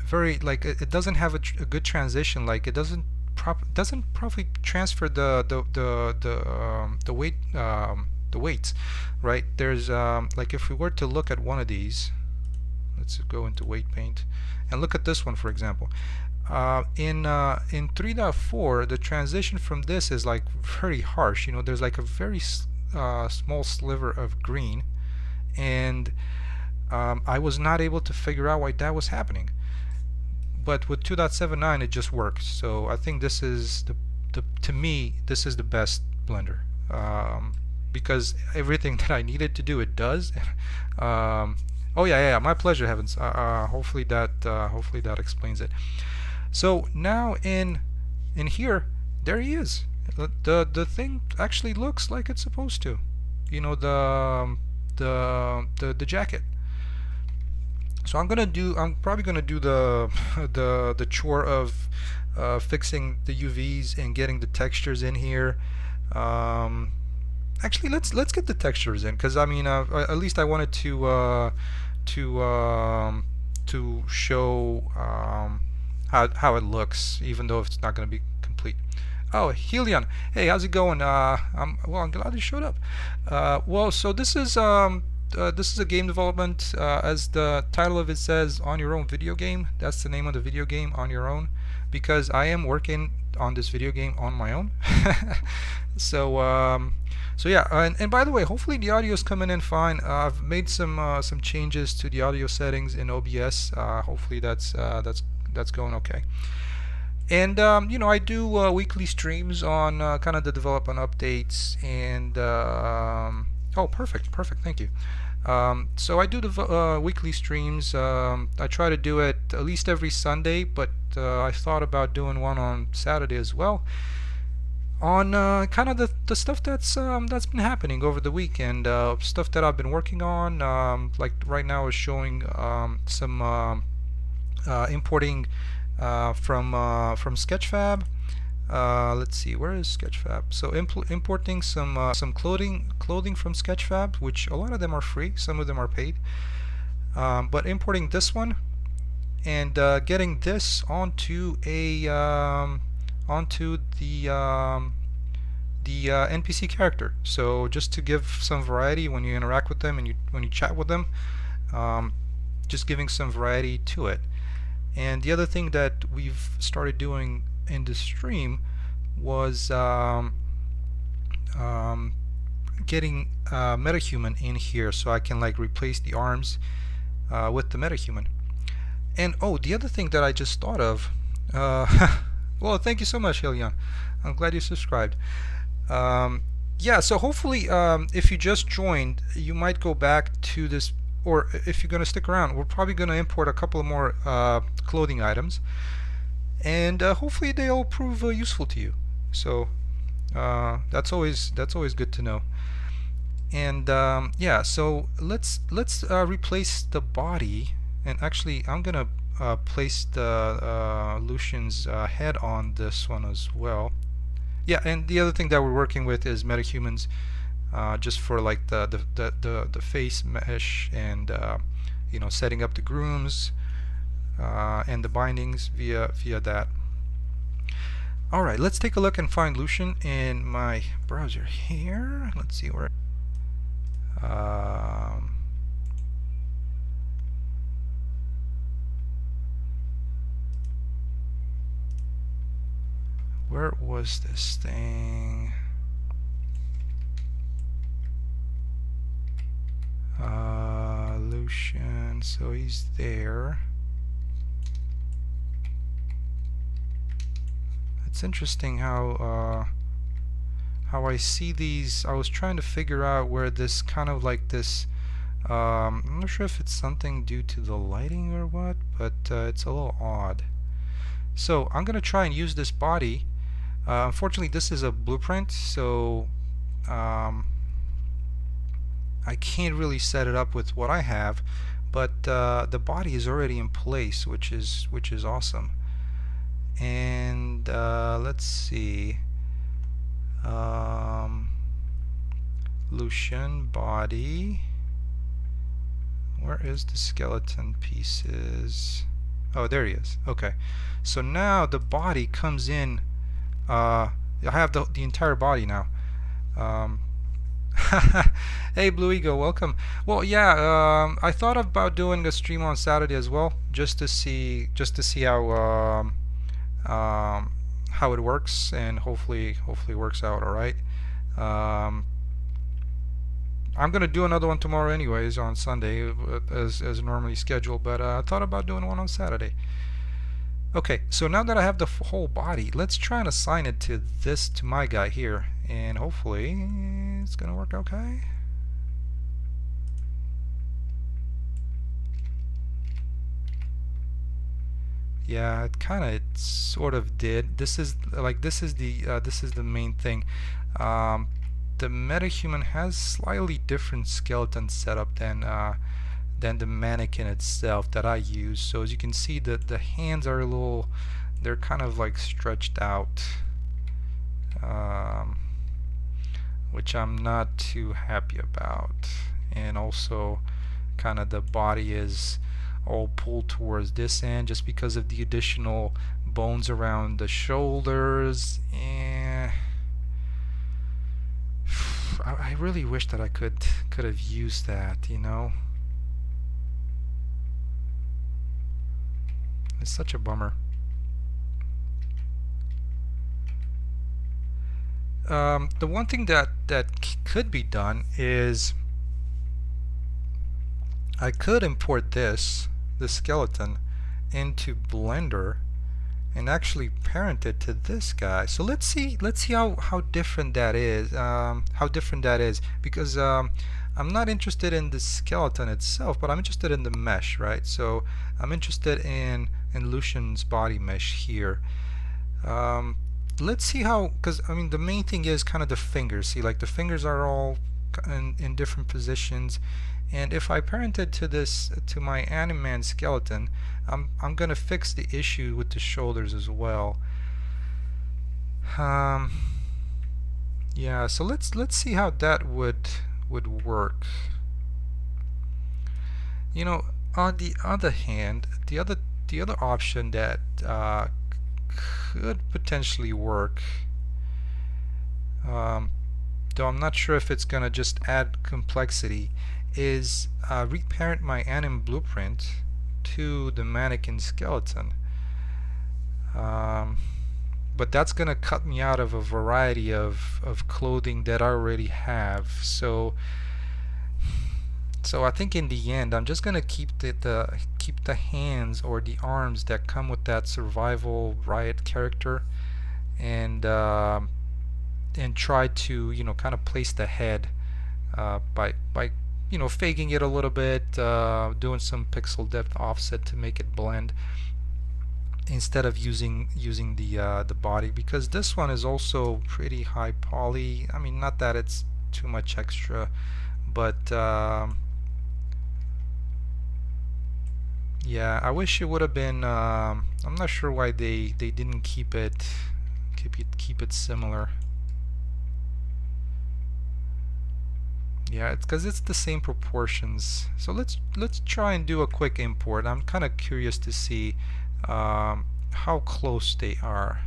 very, like, it doesn't have a good transition. Like, it doesn't properly transfer the weight, the weights, right? There's like, if we were to look at one of these, let's go into weight paint and look at this one, for example. In 3.4, the transition from this is like very harsh. There's like a very small sliver of green, and I was not able to figure out why that was happening. But with 2.79, it just works. So I think this is to me, this is the best Blender, because everything that I needed to do, it does. Oh yeah, my pleasure, Heavens. Hopefully that explains it. So now in here, there he is. The thing actually looks like it's supposed to. The jacket. So I'm probably gonna do the chore of fixing the UVs and getting the textures in here. Actually, let's get the textures in, because I mean, at least I wanted to show how it looks, even though it's not going to be complete. Oh, Helion, hey, how's it going? I'm glad you showed up. Well, so this is a game development, as the title of it says, on your own video game. That's the name of the video game, on your own, because I am working on this video game on my own. So yeah, and by the way, hopefully the audio is coming in fine. I've made some changes to the audio settings in OBS. Hopefully that's going okay. And I do weekly streams on kind of the development updates, and oh, perfect, thank you. So I do the weekly streams. I try to do it at least every Sunday, but I thought about doing one on Saturday as well, on kind of the stuff that's been happening over the weekend, stuff that I've been working on. Like right now is showing some importing from Sketchfab. Let's see, where is Sketchfab? So importing some clothing from Sketchfab, which a lot of them are free, some of them are paid. But importing this one and getting this onto a onto the NPC character. So just to give some variety when you interact with them and when you chat with them, just giving some variety to it. And the other thing that we've started doing in the stream was getting Metahuman in here so I can like replace the arms with the Metahuman. And oh, the other thing that I just thought of, well, thank you so much, Hillian. I'm glad you subscribed. Yeah, so hopefully, if you just joined, you might go back to this, or if you're going to stick around, we're probably going to import a couple of more clothing items, and hopefully they'll prove useful to you. So that's always good to know. And yeah, so let's replace the body, and actually I'm gonna place the Lucian's head on this one as well. Yeah, and the other thing that we're working with is metahumans, just for like the face mesh, and you know, setting up the grooms and the bindings via that. All right, let's take a look and find Lucian in my browser here. Let's see where. Where was this thing? Lucian, so he's there. It's interesting how I see these. I was trying to figure out where this kind of like this, I'm not sure if it's something due to the lighting or what, but it's a little odd. So I'm gonna try and use this body. Unfortunately, this is a blueprint, so I can't really set it up with what I have, but the body is already in place, which is awesome. And let's see, Lucian body. Where is the skeleton pieces? Oh, there he is. Okay, so now the body comes in. I have the entire body now. Hey, Blue Eagle, welcome. Well, yeah, I thought about doing a stream on Saturday as well, just to see how it works, and hopefully works out all right. I'm gonna do another one tomorrow anyways on Sunday, as normally scheduled, but I thought about doing one on Saturday. Okay, so now that I have the whole body, let's try and assign it to my guy here, and hopefully it's gonna work okay. Yeah, it kind of sort of did. This is the main thing. The Metahuman has slightly different skeleton setup than the mannequin itself that I use. So as you can see, the hands are they're kind of like stretched out, which I'm not too happy about. And also, kind of the body is all pulled towards this end just because of the additional bones around the shoulders. I really wish that I could have used that, you know. It's such a bummer. The one thing that could be done is I could import the skeleton into Blender and actually parent it to this guy. So let's see how different that is. Because I'm not interested in the skeleton itself, but I'm interested in the mesh, right? So I'm interested in Lucian's body mesh here. Let's see how, because I mean the main thing is kind of the fingers. See, like the fingers are all in different positions, and if I parent it to my Animan skeleton, I'm gonna fix the issue with the shoulders as well. Yeah, so let's see how that would work. You know, on the other hand, the other option that could potentially work, though I'm not sure if it's gonna just add complexity, is reparent my anim blueprint to the mannequin skeleton. but that's gonna cut me out of a variety of clothing that I already have. So I think in the end I'm just gonna keep keep the hands or the arms that come with that survival riot character, and try to, you know, kind of place the head by you know, faking it a little bit, doing some pixel depth offset to make it blend, instead of using the body, because this one is also pretty high poly. I mean, not that it's too much extra, but yeah, I wish it would have been. I'm not sure why they didn't keep it similar. Yeah, it's because it's the same proportions. So let's try and do a quick import. I'm kind of curious to see how close they are.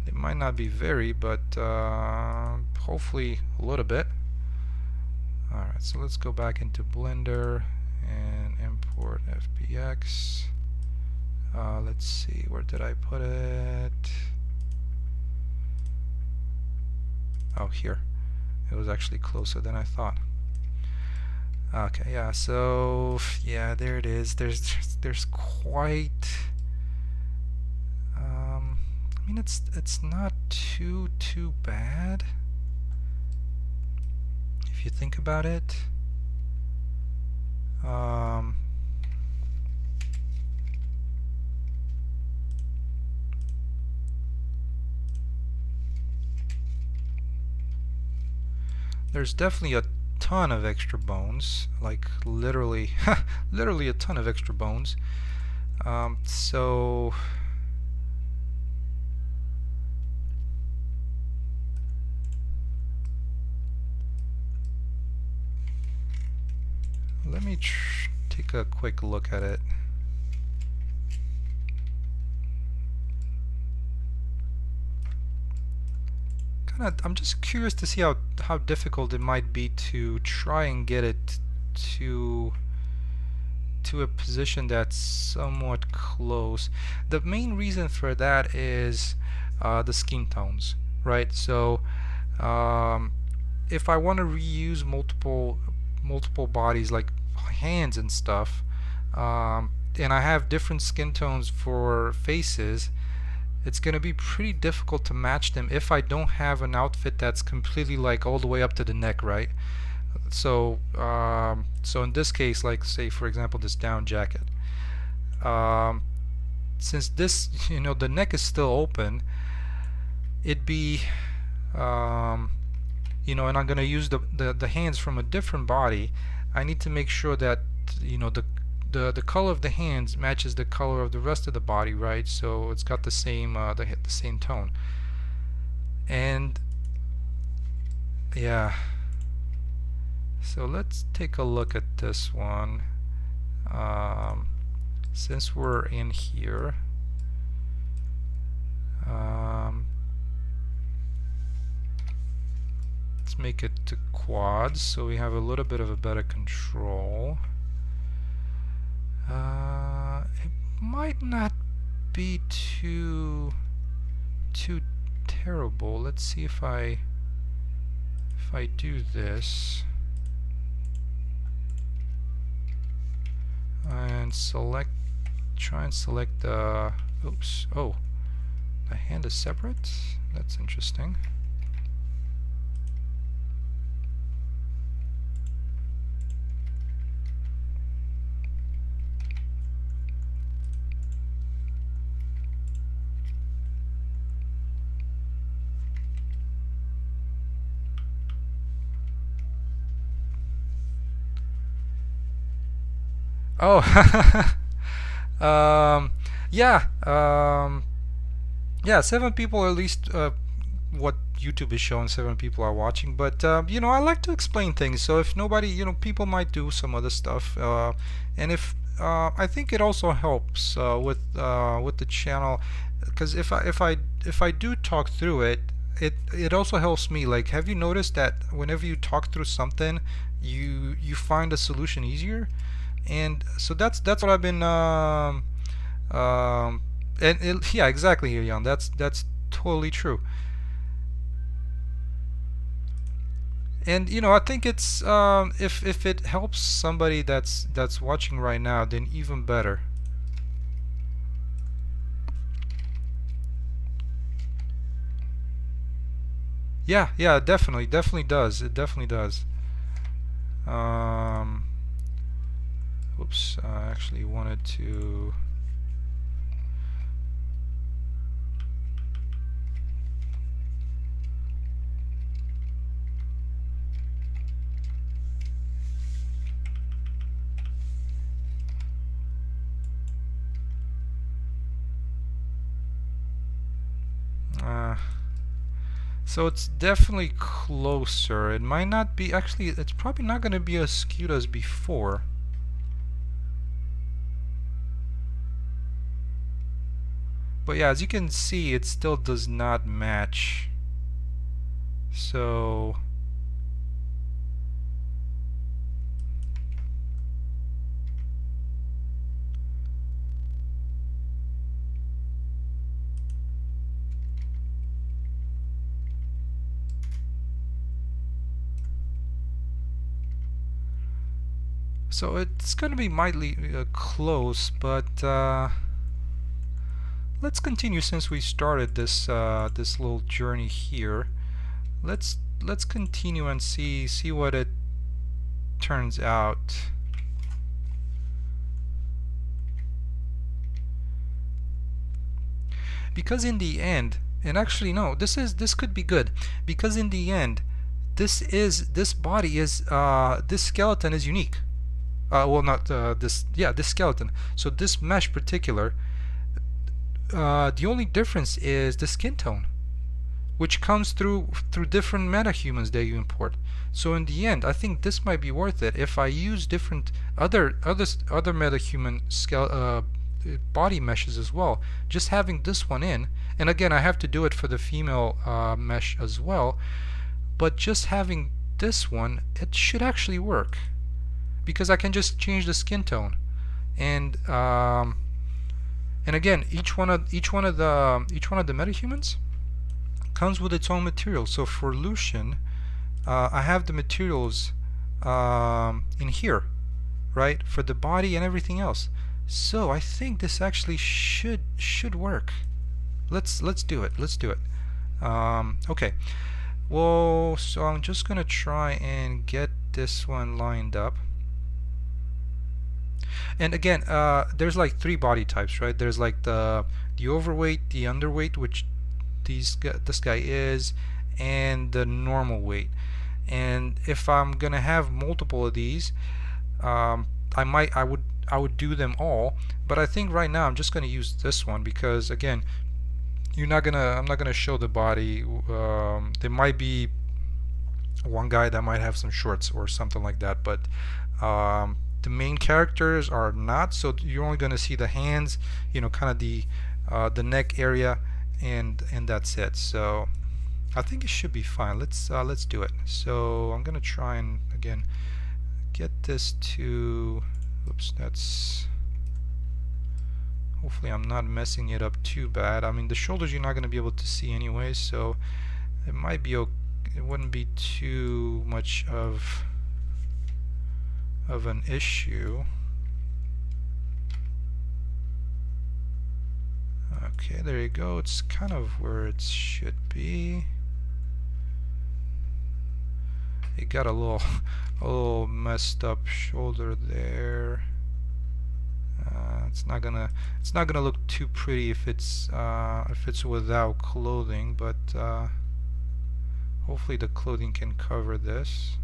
They might not be very, but hopefully a little bit. Alright, so let's go back into Blender and import FBX. Let's see, where did I put it? Oh, here. It was actually closer than I thought. Okay, yeah, so yeah, there it is. There's quite I mean, it's not too bad if you think about it. There's definitely a ton of extra bones, like literally literally a ton of extra bones. So let me take a quick look at it. I'm just curious to see how difficult it might be to try and get it to a position that's somewhat close. The main reason for that is the skin tones, right? So if I want to reuse multiple bodies like hands and stuff, and I have different skin tones for faces, it's going to be pretty difficult to match them if I don't have an outfit that's completely like all the way up to the neck, right? So so in this case, like say for example this down jacket, since this, you know, the neck is still open, it'd be you know, and I'm going to use the hands from a different body. I need to make sure that, you know, the color of the hands matches the color of the rest of the body, right? So it's got the same the same tone. And yeah, so let's take a look at this one. Since we're in here, let's make it to quads so we have a little bit of a better control. It might not be too terrible. Let's see if I do this and try and select the oops, oh, the hand is separate. That's interesting. Oh, yeah, yeah, 7 people at least. What YouTube is showing, 7 people are watching. But you know, I like to explain things. So if nobody, you know, people might do some other stuff, and if I think it also helps with the channel, because if I do talk through it, it also helps me. Like, have you noticed that whenever you talk through something, you find a solution easier? And so that's what I've been yeah, exactly, here, Jan. That's totally true. And I think it's if it helps somebody that's watching right now, then even better. Yeah, yeah, definitely does. It definitely does. Um, Oops, I actually wanted to. Uh, so it's definitely closer. It might not be, actually, it's probably not going to be as skewed as before. But yeah, as you can see, it still does not match. So it's going to be mildly close, but let's continue since we started this little journey here. Let's continue and see what it turns out. Because in the end, and actually no, this could be good, because in the end, this body is this skeleton is unique. Well, not this skeleton. So this mesh particular, the only difference is the skin tone, which comes through different metahumans that you import. So in the end, I think this might be worth it if I use different other metahuman body meshes as well. Just having this one in, and again, I have to do it for the female mesh as well, but just having this one, it should actually work, because I can just change the skin tone, and again, each one of the metahumans comes with its own material. So for Lucian, I have the materials in here, right, for the body and everything else. So I think this actually should work. Let's do it. Let's do it. Okay. Well, so I'm just gonna try and get this one lined up. And again, there's like 3 body types, right? There's like the overweight, the underweight, which this guy is, and the normal weight. And if I'm gonna have multiple of these, I would do them all, but I think right now I'm just gonna use this one, because again, I'm not gonna show the body. There might be one guy that might have some shorts or something like that, but the main characters are not, so you're only gonna see the hands, kind of the neck area, and that's it. So I think it should be fine. Let's do it. So I'm gonna try and again get this to, oops, that's, hopefully I'm not messing it up too bad. I mean, the shoulders you're not gonna be able to see anyway, so it might be okay. It wouldn't be too much of an issue. Okay, there you go. It's kind of where it should be. It got a little messed up shoulder there. It's not gonna look too pretty if it's without clothing, but hopefully the clothing can cover this.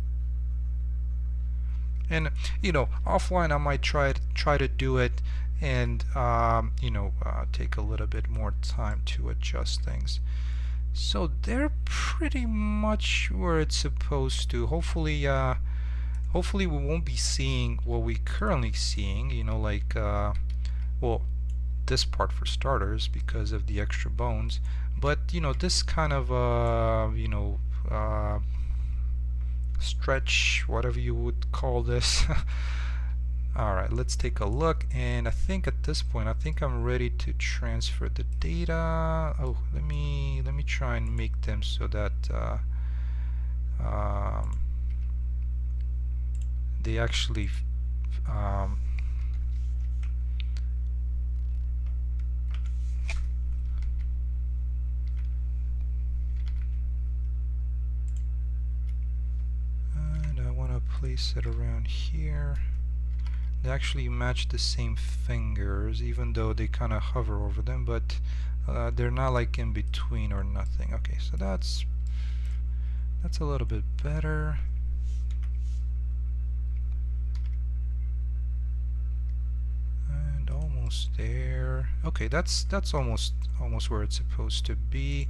And offline I might try to do it, and take a little bit more time to adjust things. So they're pretty much where it's supposed to. Hopefully we won't be seeing what we currently seeing, like well, this part for starters, because of the extra bones, but this kind of stretch, whatever you would call this, Alright, let's take a look, and I think at this point I'm ready to transfer the data. Oh, let me try and make them so that they actually um, and I want to place it around here. They actually match the same fingers, even though they kind of hover over them, but they're not like in between or nothing. Okay, so that's a little bit better. And almost there. Okay, that's almost where it's supposed to be.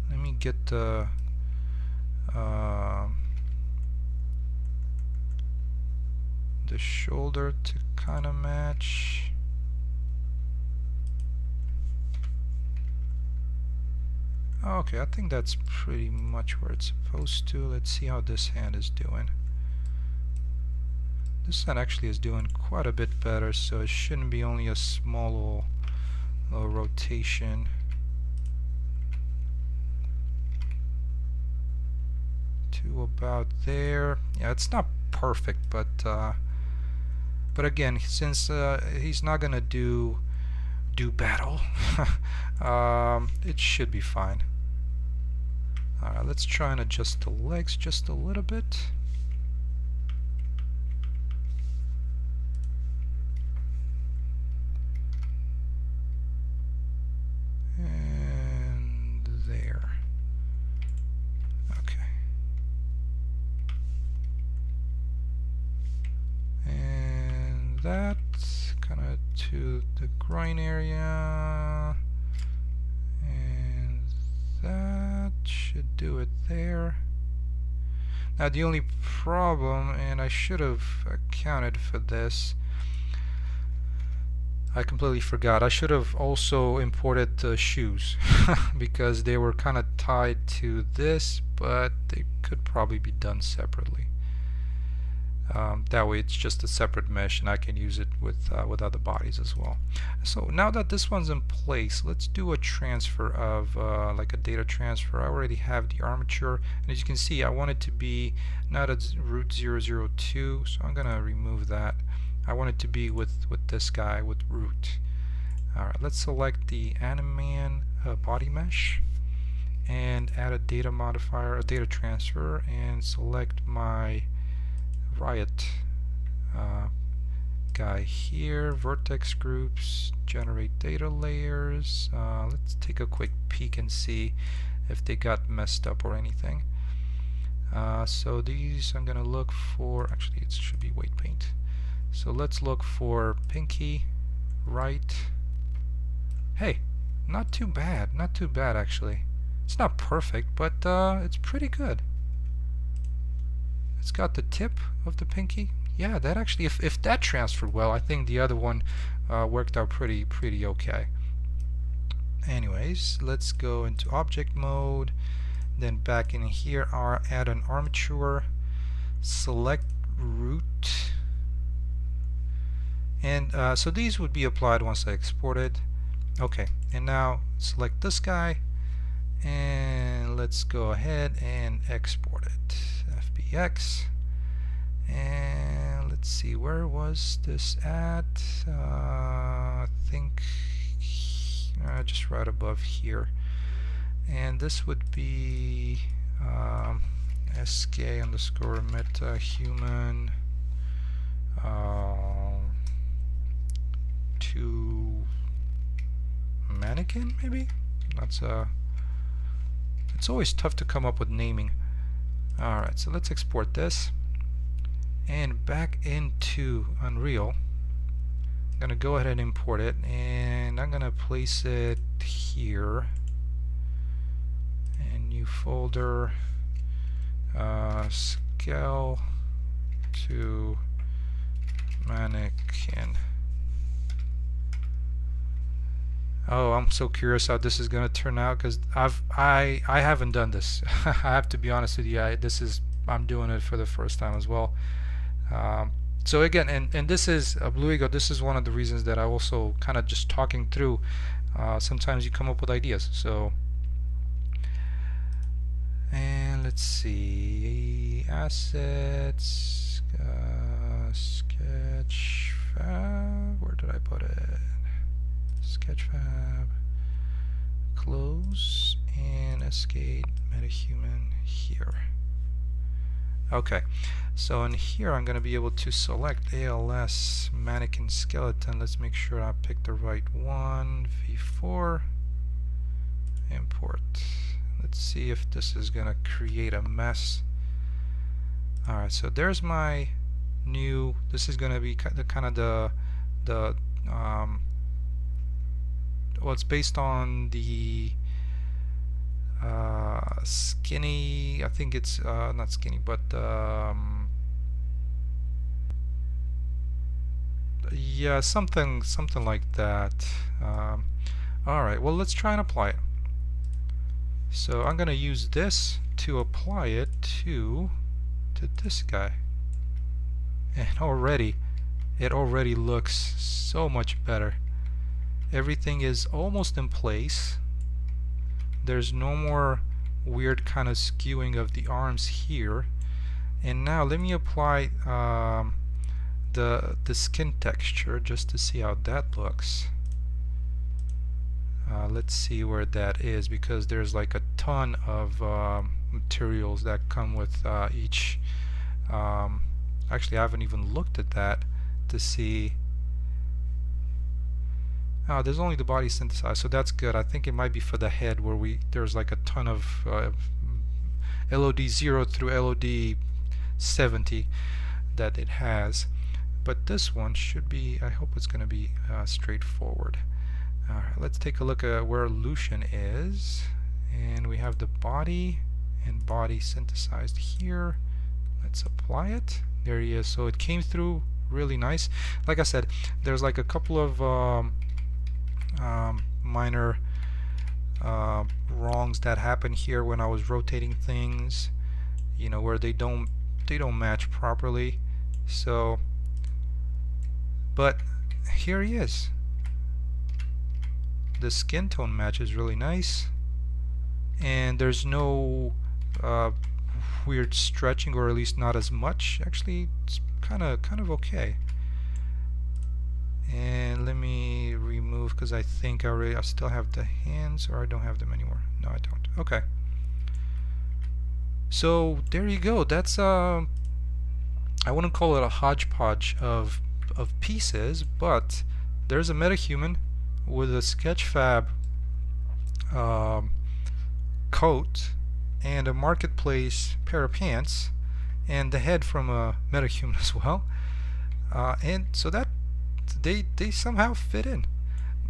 Let me get the shoulder to kind of match. Okay, I think that's pretty much where it's supposed to. Let's see how this hand is doing. This hand actually is doing quite a bit better, so it shouldn't be only a small little rotation. To about there. Yeah, it's not perfect, but again, since he's not gonna do battle, it should be fine. Alright, let's try and adjust the legs just a little bit. And there. Okay. And that kind of to the groin area. And that should do it there. Now the only problem, and I should have accounted for this, I completely forgot. I should have also imported the shoes because they were kind of tied to this, but they could probably be done separately. That way it's just a separate mesh and I can use it with other bodies as well. So now that this one's in place, let's do a transfer of like a data transfer. I already have the armature, and as you can see, I want it to be not at root 002, so I'm gonna remove that. I want it to be with this guy, with root. Alright, let's select the Animan body mesh and add a data modifier, a data transfer, and select my Riot guy here, vertex groups, generate data layers. Let's take a quick peek and see if they got messed up or anything. So these I'm gonna look for, actually it should be weight paint. So let's look for pinky, right. Hey, not too bad, not too bad actually. It's not perfect, but it's pretty good. It's got the tip of the pinky. Yeah, that actually, if that transferred well, I think the other one worked out pretty okay. Anyways, let's go into object mode, then back in here, add an armature, select root, and so these would be applied once I exported. Okay, and now select this guy, and let's go ahead and export it. FBX, and let's see, where was this at? I think just right above here, and this would be sk underscore Metahuman to Mannequin, maybe? That's it's always tough to come up with naming. Alright, so let's export this, and back into Unreal. I'm gonna go ahead and import it, and I'm gonna place it here, and new folder, scale to mannequin. Oh, I'm so curious how this is gonna turn out, because I haven't done this. I have to be honest with you. I'm doing it for the first time as well. So again, and this is Blue Ego, this is one of the reasons that I also kind of just talking through, sometimes you come up with ideas. So, and let's see, assets, Sketchfab, where did I put it? Sketchfab, close, and escape Metahuman here. Okay, so in here I'm going to be able to select ALS Mannequin Skeleton. Let's make sure I pick the right one. V4, import. Let's see if this is going to create a mess. Alright, so there's my new, this is going to be kind of the well, it's based on the skinny, I think it's not skinny, but yeah, something like that. Alright, well, let's try and apply it. So I'm gonna use this to apply it to this guy, and it already looks so much better. Everything is almost in place. There's no more weird kind of skewing of the arms here. And now let me apply the skin texture just to see how that looks. Let's see where that is, because there's like a ton of materials that come with each. Actually, I haven't even looked at that to see. There's only the body synthesized, so that's good. I think it might be for the head where there's like a ton of LOD 0 through LOD 70 that it has. But this one should be, I hope it's going to be straightforward. Alright, let's take a look at where Lucian is. And we have the body and body synthesized here. Let's apply it. There he is. So it came through really nice. Like I said, there's like a couple of minor wrongs that happen here when I was rotating things, you know, where they don't match properly. So, but here he is. The skin tone matches really nice, and there's no weird stretching, or at least not as much. Actually, it's kind of okay. And let me remove, because I think I still have the hands, or I don't have them anymore. No, I don't. Okay. So there you go. That's I wouldn't call it a hodgepodge of pieces, but there's a Metahuman with a Sketchfab coat and a marketplace pair of pants, and the head from a Metahuman as well. And so that they somehow fit in.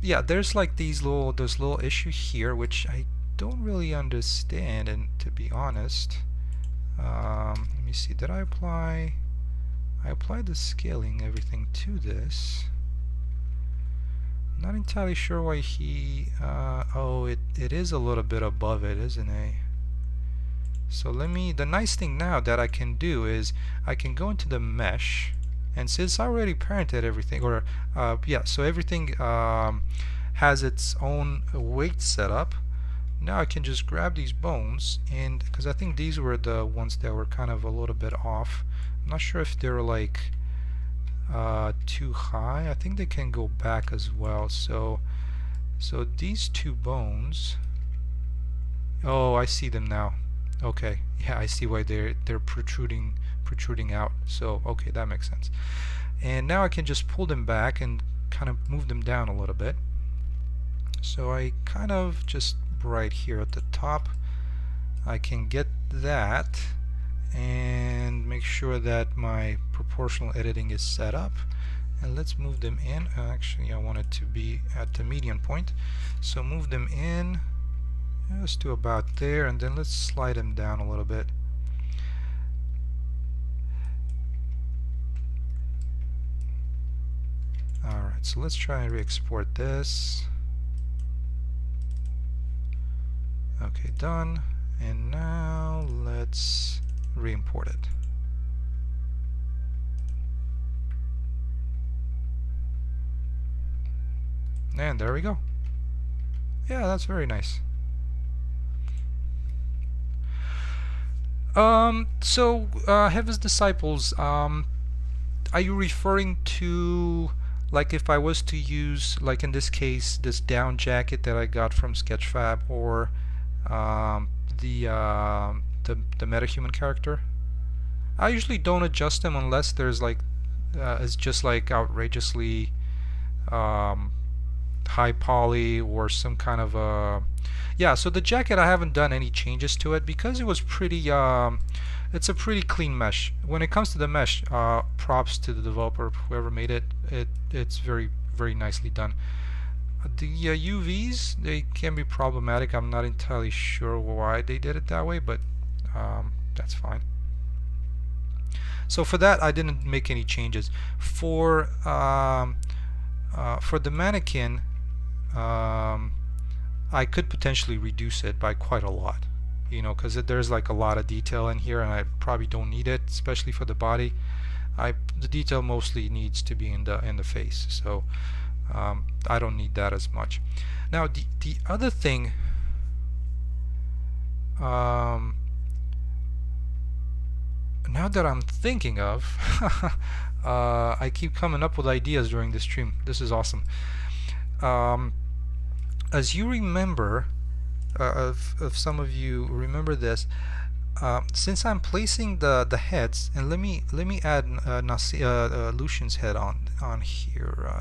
Yeah, there's like this little issue here which I don't really understand, and to be honest, let me see, did I applied the scaling everything to this. Not entirely sure why he oh, it is a little bit above it, isn't it? So the nice thing now that I can do is I can go into the mesh, and since I already parented everything, or yeah, so everything has its own weight setup. Now I can just grab these bones, and because I think these were the ones that were kind of a little bit off. I'm not sure if they're like too high. I think they can go back as well. So these two bones, oh, I see them now. Okay, yeah, I see why they're protruding out. So okay, that makes sense. And now I can just pull them back and kind of move them down a little bit. So I kind of just right here at the top, I can get that and make sure that my proportional editing is set up, and let's move them in. Actually, I want it to be at the median point, so move them in just to about there, and then let's slide them down a little bit. Alright, so let's try and re-export this. Okay, done. And now let's re-import it. And there we go. Yeah, that's very nice. Heaven's disciples, are you referring to, like, if I was to use, like in this case, this down jacket that I got from Sketchfab, or the Metahuman character? I usually don't adjust them unless there's like it's just like outrageously um, high poly or some kind of a yeah. So the jacket, I haven't done any changes to it because it was pretty it's a pretty clean mesh. When it comes to the mesh, props to the developer, whoever made it. It's very nicely done. The UVs, they can be problematic. I'm not entirely sure why they did it that way, but that's fine. So for that, I didn't make any changes. For the mannequin, I could potentially reduce it by quite a lot, you know, because there's like a lot of detail in here, and I probably don't need it, especially for the body. The detail mostly needs to be in the face, so I don't need that as much. Now the other thing, now that I'm thinking of, I keep coming up with ideas during this stream. This is awesome. As you remember, if some of you remember this, since I'm placing the heads, and let me add Lucian's head on here.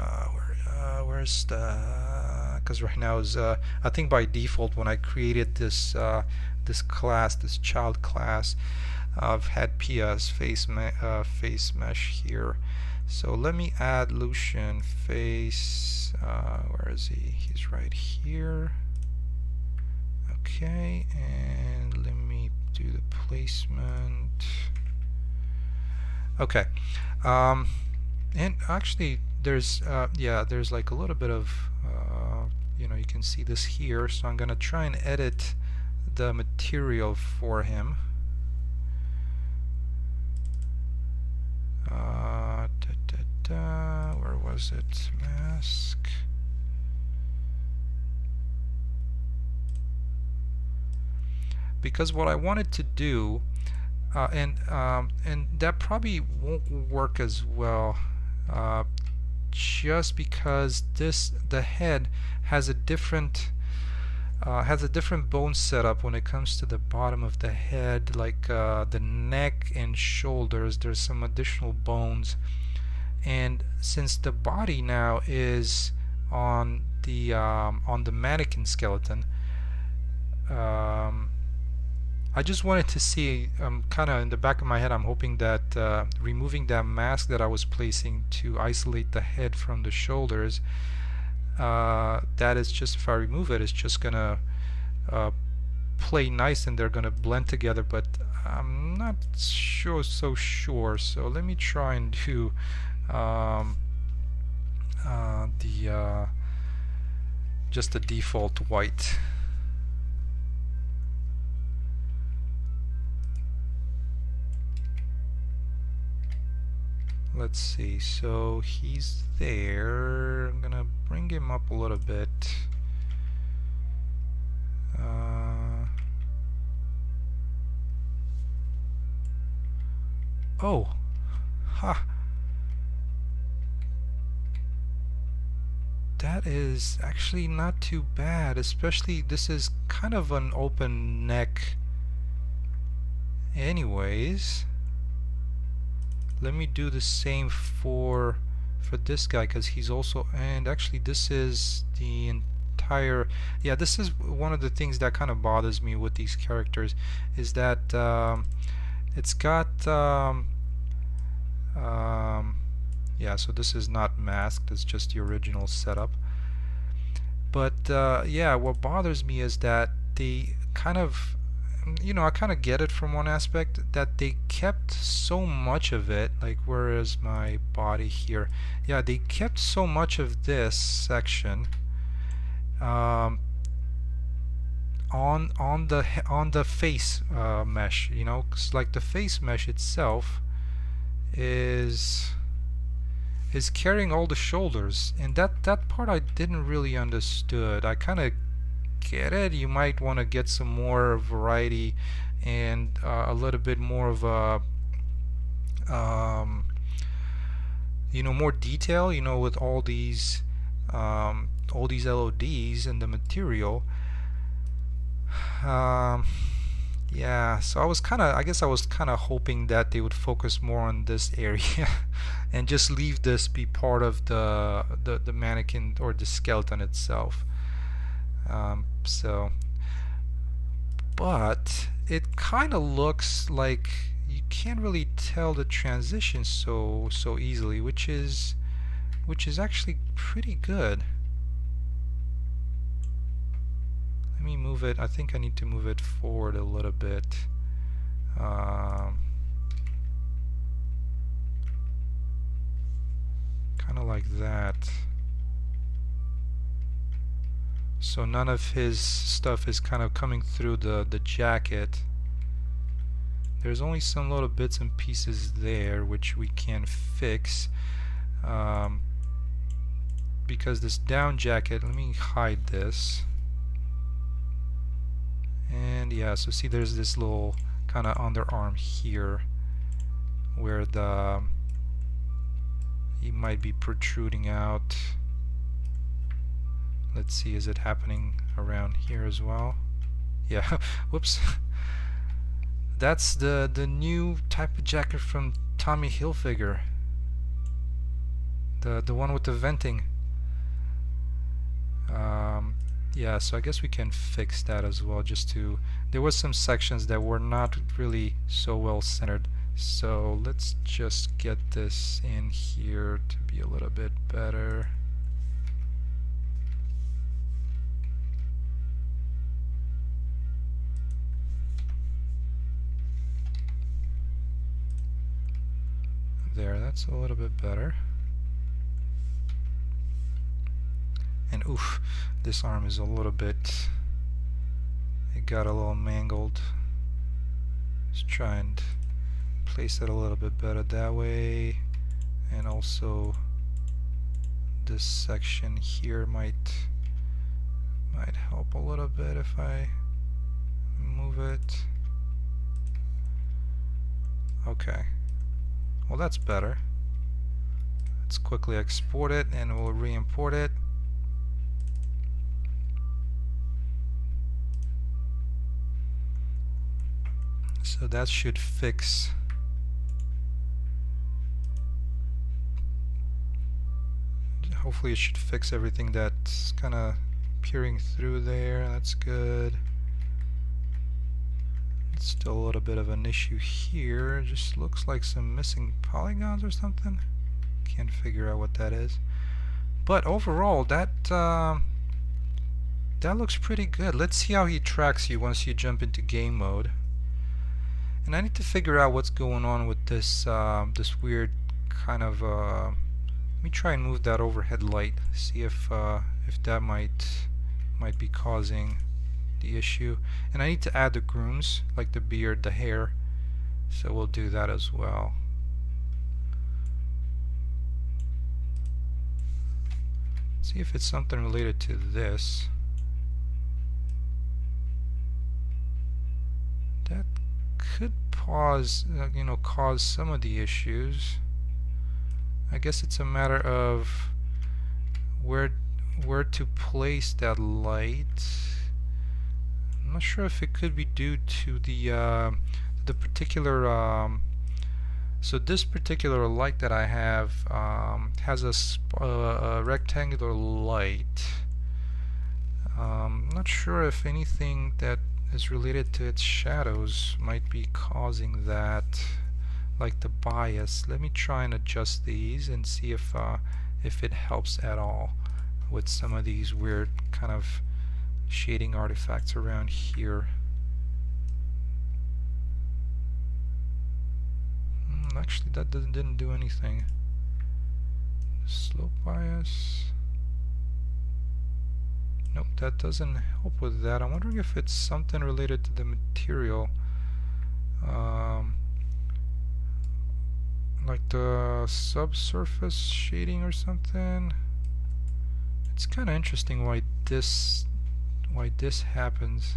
Where's the? Because right now is I think by default when I created this class, this child class, I've had Pia's face mesh here. So let me add Lucian face. Where is he? He's right here. Okay, and let me do the placement. Okay, and actually there's there's like a little bit of you know, you can see this here. So I'm gonna try and edit the material for him. Where was it? Mask. Because what I wanted to do, and that probably won't work as well, just because the head has a different bone setup when it comes to the bottom of the head, like the neck and shoulders. There's some additional bones, and since the body now is on the mannequin skeleton, I just wanted to see, kind of in the back of my head, I'm hoping that removing that mask that I was placing to isolate the head from the shoulders, that is just, if I remove it, it's just gonna play nice and they're gonna blend together, but I'm not so sure. So let me try and do just the default white. Let's see, so he's there. I'm gonna bring him up a little bit. Oh, ha. That is actually not too bad, especially this is kind of an open neck anyways. Let me do the same for this guy, because he's also, and actually this is the entire, yeah, this is one of the things that kind of bothers me with these characters, is that it's got yeah, so this is not masked, it's just the original setup. But yeah, what bothers me is that they kind of, you know, I kind of get it from one aspect, that they kept so much of it, like where is my body here? Yeah, they kept so much of this section on the face mesh, you know, 'cause like the face mesh itself is is carrying all the shoulders, and that part I didn't really understood. I kind of get it. You might want to get some more variety and a little bit more of a um, more detail, with all these LODs in the material. Um, yeah, so I guess I was kind of hoping that they would focus more on this area and just leave this be part of the mannequin or the skeleton itself. So, but it kind of looks like you can't really tell the transition so easily, which is actually pretty good. Let me move it. I think I need to move it forward a little bit. Kind of like that. So none of his stuff is kind of coming through the jacket. There's only some little bits and pieces there which we can fix. Because this down jacket, let me hide this. And yeah, so see there's this little kind of underarm here where he might be protruding out. Let's see, is it happening around here as well? Yeah, whoops. That's the new type of jacket from Tommy Hilfiger. The one with the venting. Yeah, so I guess we can fix that as well. There was some sections that were not really so well centered. So let's just get this in here to be a little bit better. There, that's a little bit better. And oof, this arm is a little bit, it got a little mangled. Let's try and place it a little bit better that way. And also this section here might help a little bit if I move it. Okay, well that's better. Let's quickly export it and we'll re-import it. So that should fix. Hopefully it should fix everything that's kind of peering through there. That's good. It's still a little bit of an issue here. It just looks like some missing polygons or something. Can't figure out what that is. But overall, that looks pretty good. Let's see how he tracks you once you jump into game mode. And I need to figure out what's going on with this this weird kind of. Let me try and move that overhead light. See if that might be causing the issue. And I need to add the grooms, like the beard, the hair. So we'll do that as well. See if it's something related to this. That could cause some of the issues. I guess it's a matter of where to place that light. I'm not sure if it could be due to the particular so this particular light that I have has a rectangular light. I'm not sure if anything that is related to its shadows might be causing that, like the bias. Let me try and adjust these and see if it helps at all with some of these weird kind of shading artifacts around here. Actually, that didn't do anything. Slope bias. Nope, that doesn't help with that. I'm wondering if it's something related to the material. like the subsurface shading or something. It's kind of interesting why this happens.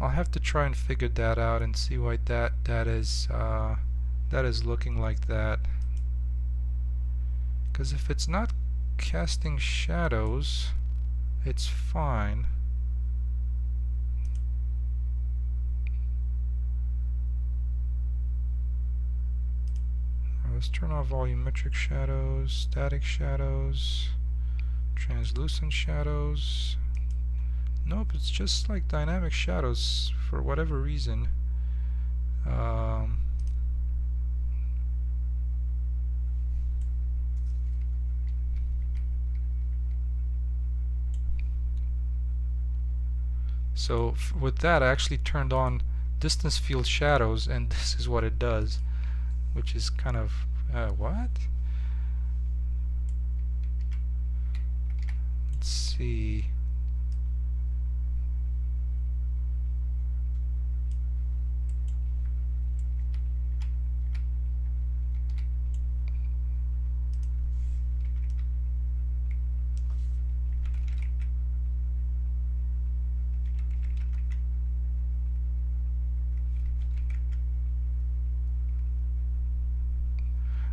I'll have to try and figure that out and see why that is looking like that. Because if it's not casting shadows, it's fine. Let's turn off volumetric shadows, static shadows, translucent shadows. Nope, it's just like dynamic shadows for whatever reason. So with that, I actually turned on distance field shadows, and this is what it does, which is kind of what? Let's see.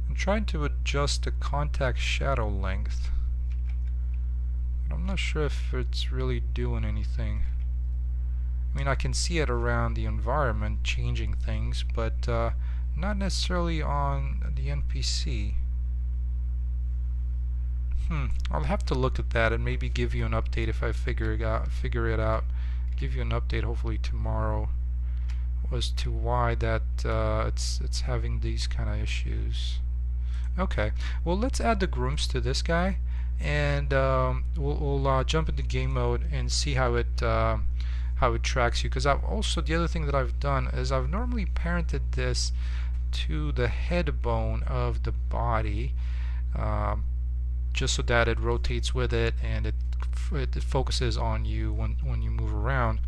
I'm trying to adjust the contact shadow length, but I'm not sure if it's really doing anything. I mean, I can see it around the environment changing things, but not necessarily on the NPC. I'll have to look at that and maybe give you an update if I figure it out. Give you an update hopefully tomorrow as to why that it's having these kind of issues. Okay, well, let's add the grooms to this guy, and we'll jump into game mode and see how it tracks you. Because I've also, the other thing that I've done is I've normally parented this to the head bone of the body, just so that it rotates with it and it focuses on you when you move around.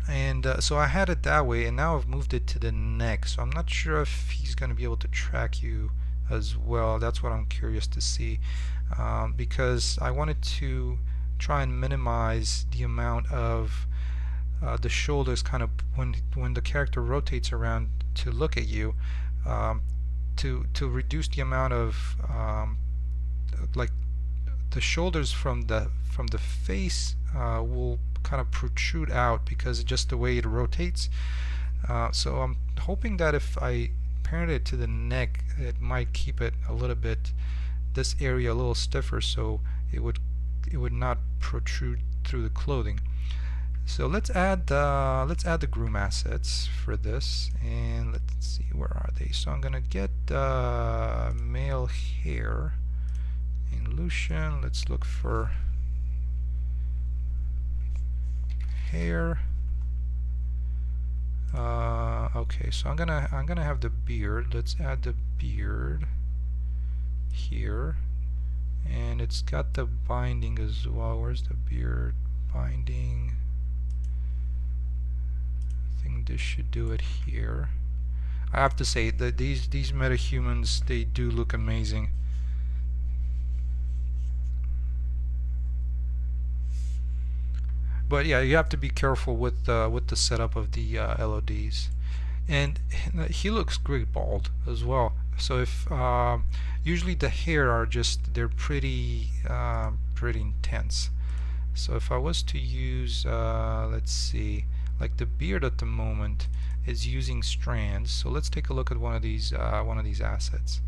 And so I had it that way, and now I've moved it to the neck, so I'm not sure if he's going to be able to track you as well. That's what I'm curious to see, because I wanted to try and minimize the amount of the shoulders kind of when the character rotates around to look at you, to reduce the amount of like the shoulders from the face will kind of protrude out because of just the way it rotates. So I'm hoping that if I parent it to the neck, it might keep it a little bit, this area a little stiffer, so it would not protrude through the clothing. So let's add the groom assets for this, and let's see, where are they? So I'm gonna get male hair in Lucian. Let's look for hair. Okay, so I'm gonna have the beard. Let's add the beard here, and it's got the binding as well. Where's the beard binding? I think this should do it here. I have to say that these metahumans, they do look amazing. But yeah, you have to be careful with the setup of the LODs, and he looks great bald as well. So if usually the hair are just, they're pretty intense. So if I was to use let's see, like the beard at the moment is using strands. So let's take a look at one of these assets.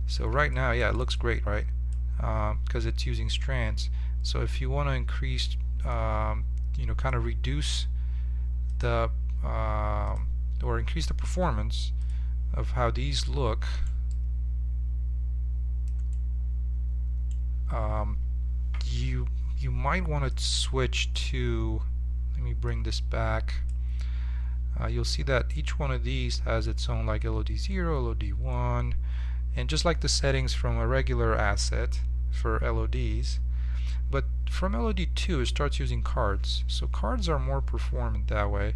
So right now, yeah, it looks great, right? Because it's using strands. So if you want to increase, kind of reduce the or increase the performance of how these look, you might want to switch to, let me bring this back. You'll see that each one of these has its own, like LOD0, LOD1, and just like the settings from a regular asset for LODs. But from LOD2 it starts using cards, so cards are more performant that way.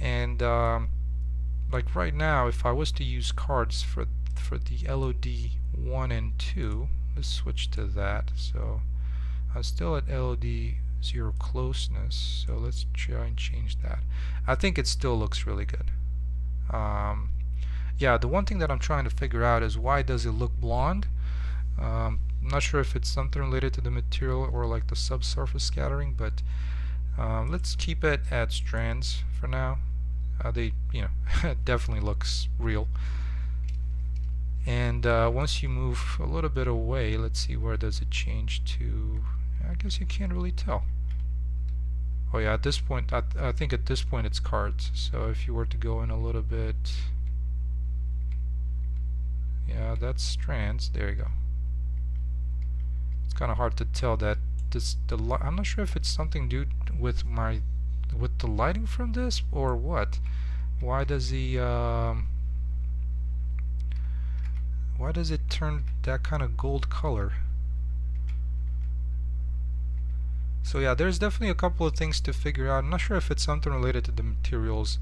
And like right now, if I was to use cards for the LOD 1 and 2, let's switch to that. So I'm still at LOD 0 closeness, so let's try and change that. I think it still looks really good. Yeah, the one thing that I'm trying to figure out is why does it look blonde? I'm not sure if it's something related to the material or like the subsurface scattering, but let's keep it at strands for now. They, definitely looks real. And once you move a little bit away, let's see, where does it change to? I guess you can't really tell. Oh yeah, at this point, I think at this point it's cards. So if you were to go in a little bit, yeah, that's strands. There you go. It's kind of hard to tell that I'm not sure if it's something to do with the lighting from this or what. Why does why does it turn that kind of gold color? So yeah, there's definitely a couple of things to figure out. I'm not sure if it's something related to the materials,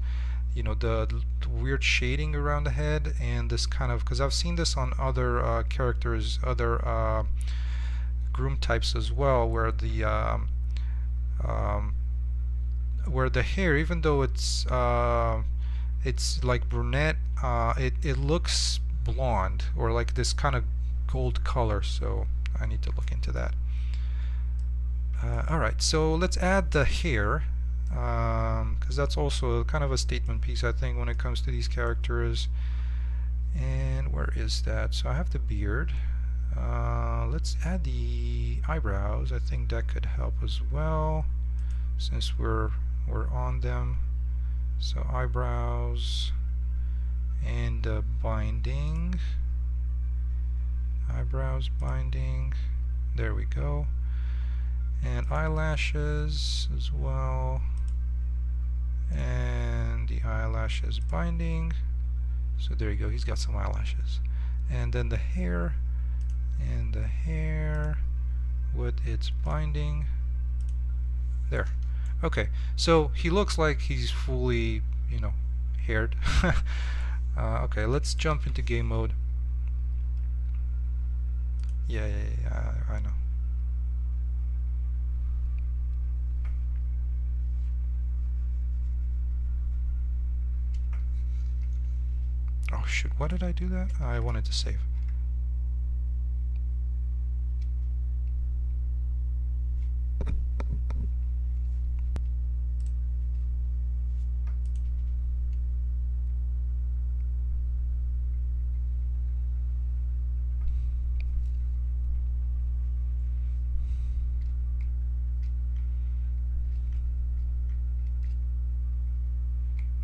the weird shading around the head, and this kind of, because I've seen this on other characters, other groom types as well, where the hair, even though it's like brunette, it looks blonde or like this kind of gold color. So I need to look into that. Alright, so let's add the hair, because that's also kind of a statement piece, I think, when it comes to these characters. And where is that? So I have the beard. Let's add the eyebrows. I think that could help as well, since we're on them. So eyebrows and binding. Eyebrows, binding. There we go. And eyelashes as well, and the eyelashes binding. So there you go, he's got some eyelashes. And then the hair, and the hair with its binding. There. Okay, so he looks like he's fully, haired. Okay, let's jump into game mode. Yeah, I know. Oh shoot, why did I do that? I wanted to save.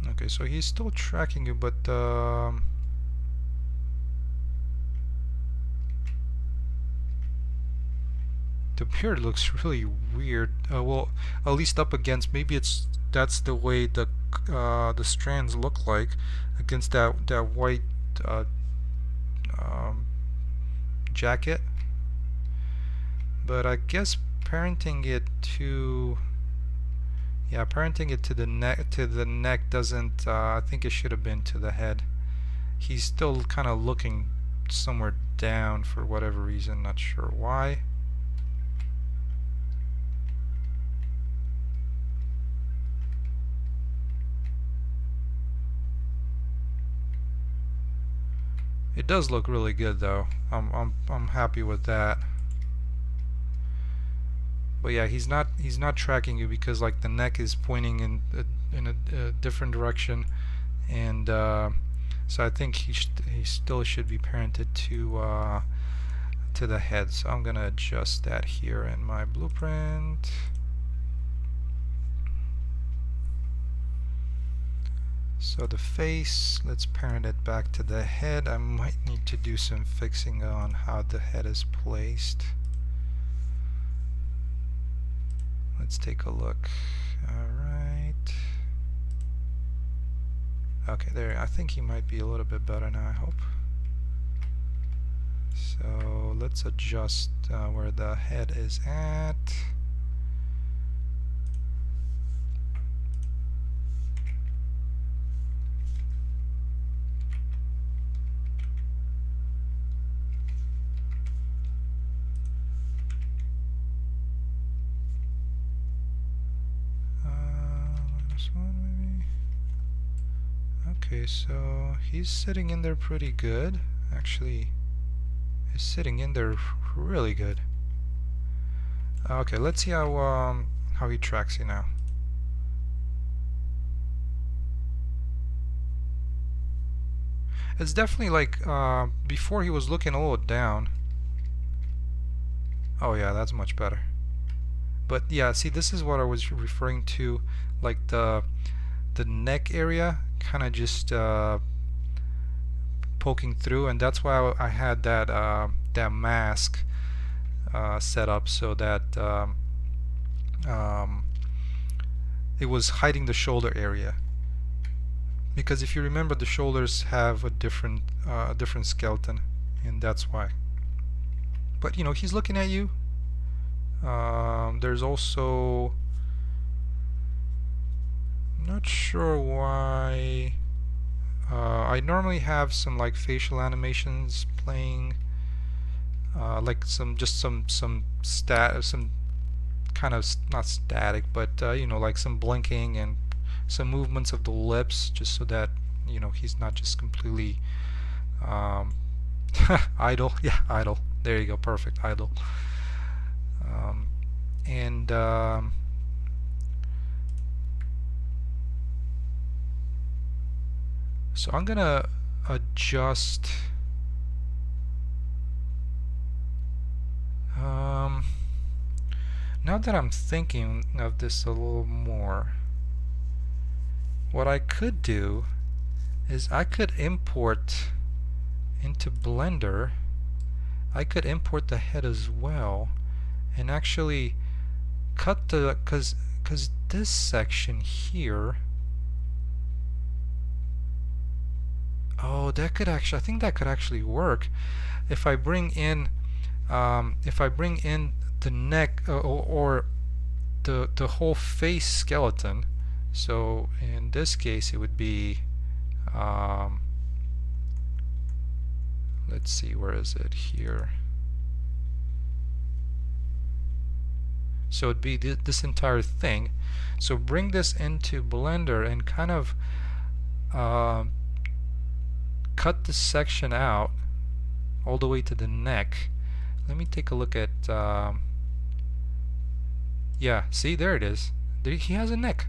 Okay, so he's still tracking you, but the beard looks really weird. Well, at least up against, maybe that's the way the strands look like against that white jacket. But I guess parenting it to the neck doesn't. I think it should have been to the head. He's still kind of looking somewhere down for whatever reason, not sure why. It does look really good though. I'm happy with that. But yeah, he's not tracking you because like the neck is pointing in a different direction, and so I think he still should be parented to the head. So I'm gonna adjust that here in my blueprint. So the face, let's parent it back to the head. I might need to do some fixing on how the head is placed. Let's take a look. Alright. Okay, there. I think he might be a little bit better now, I hope. So let's adjust where the head is at. this one maybe. Okay, so he's sitting in there pretty good. Actually, he's sitting in there really good. Okay, let's see how he tracks you now. It's definitely like before he was looking a little down. Oh yeah, that's much better. But yeah, see, this is what I was referring to, like the neck area kind of just poking through, and that's why I had that that mask set up so that it was hiding the shoulder area. Because if you remember, the shoulders have a different skeleton, and that's why. But you know, he's looking at you. There's also, I'm not sure why. I normally have some like facial animations playing, like some kind of not static, but you know, like some blinking and some movements of the lips, just so that you know he's not just completely idle. Yeah, idle. There you go, perfect, idle. And so I'm gonna adjust now that I'm thinking of this a little more, what I could do is I could import into Blender, I could import the head as well, and actually cut the, cause this section here, oh, that could actually, I think that could actually work if I bring in the neck or the whole face skeleton. So in this case it would be let's see, where is it here? So it'd be this entire thing. So bring this into Blender and kind of cut this section out all the way to the neck. Let me take a look at yeah, see, there it is. There, he has a neck.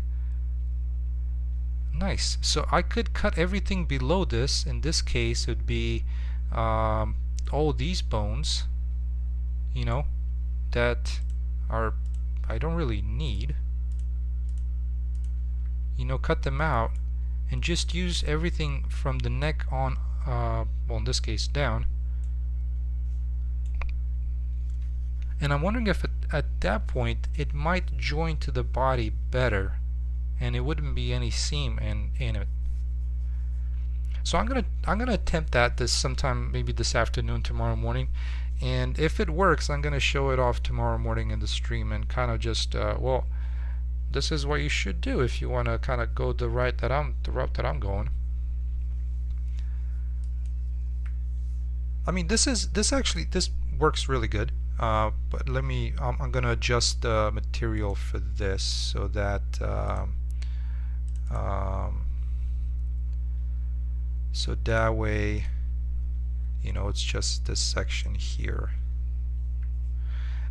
Nice. So I could cut everything below this. In this case it would be all these bones, you know, that are I don't really need, you know, cut them out and just use everything from the neck on, well, in this case down. And I'm wondering if at that point it might join to the body better and it wouldn't be any seam in it. So I'm gonna attempt that this sometime, maybe this afternoon, tomorrow morning, and if it works I'm gonna show it off tomorrow morning in the stream and kind of just well, this is what you should do if you want to kind of go the route that I'm going. I mean, this works really good. But let me, I'm gonna adjust the material for this so that so that way, you know, it's just this section here.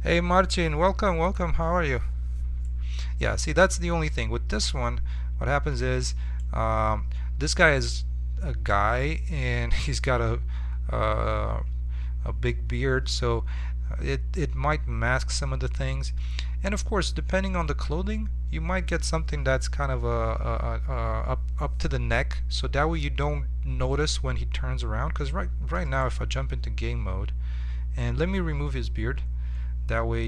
Hey Martin, welcome, how are you? Yeah, see, that's the only thing with this one. What happens is this guy is a guy and he's got a big beard, so it might mask some of the things, and of course depending on the clothing you might get something that's kind of up to the neck, so that way you don't notice when he turns around. Because right now if I jump into game mode and let me remove his beard, that way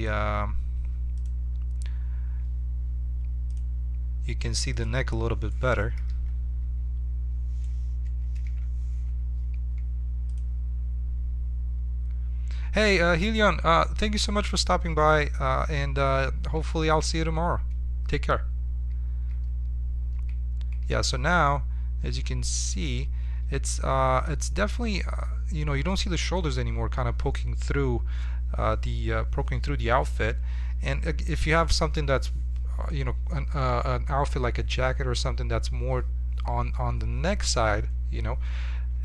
you can see the neck a little bit better. Hey Helion, thank you so much for stopping by, and hopefully I'll see you tomorrow. Take care. Yeah, so now as you can see, it's definitely you know, you don't see the shoulders anymore kind of poking through the outfit, and if you have something that's an outfit like a jacket or something that's more on the neck side,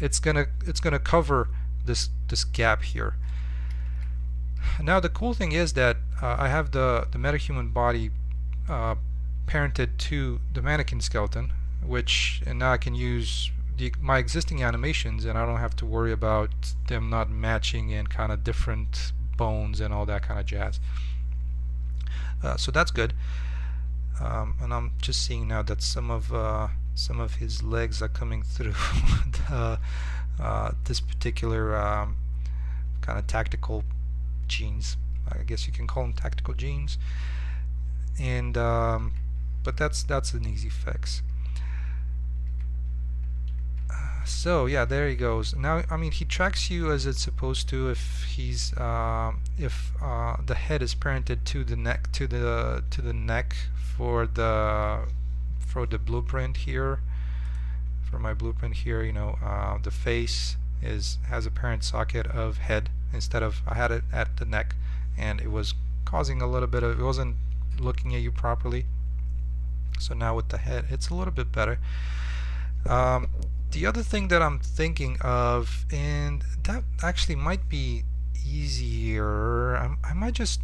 it's gonna cover this gap here. Now the cool thing is that I have the metahuman body parented to the mannequin skeleton, and now I can use my existing animations, and I don't have to worry about them not matching in kind of different bones and all that kind of jazz. So that's good. And I'm just seeing now that some of his legs are coming through this particular kind of tactical genes. I guess you can call them tactical genes. And but that's an easy fix. So yeah, there he goes. Now, I mean, he tracks you as it's supposed to if he's if the head is parented to the neck for the blueprint here. For my blueprint here, the face has a parent socket of head instead of I had it at the neck, and it was causing a little bit of, it wasn't looking at you properly. So now with the head, it's a little bit better. The other thing that I'm thinking of, and that actually might be easier, I might just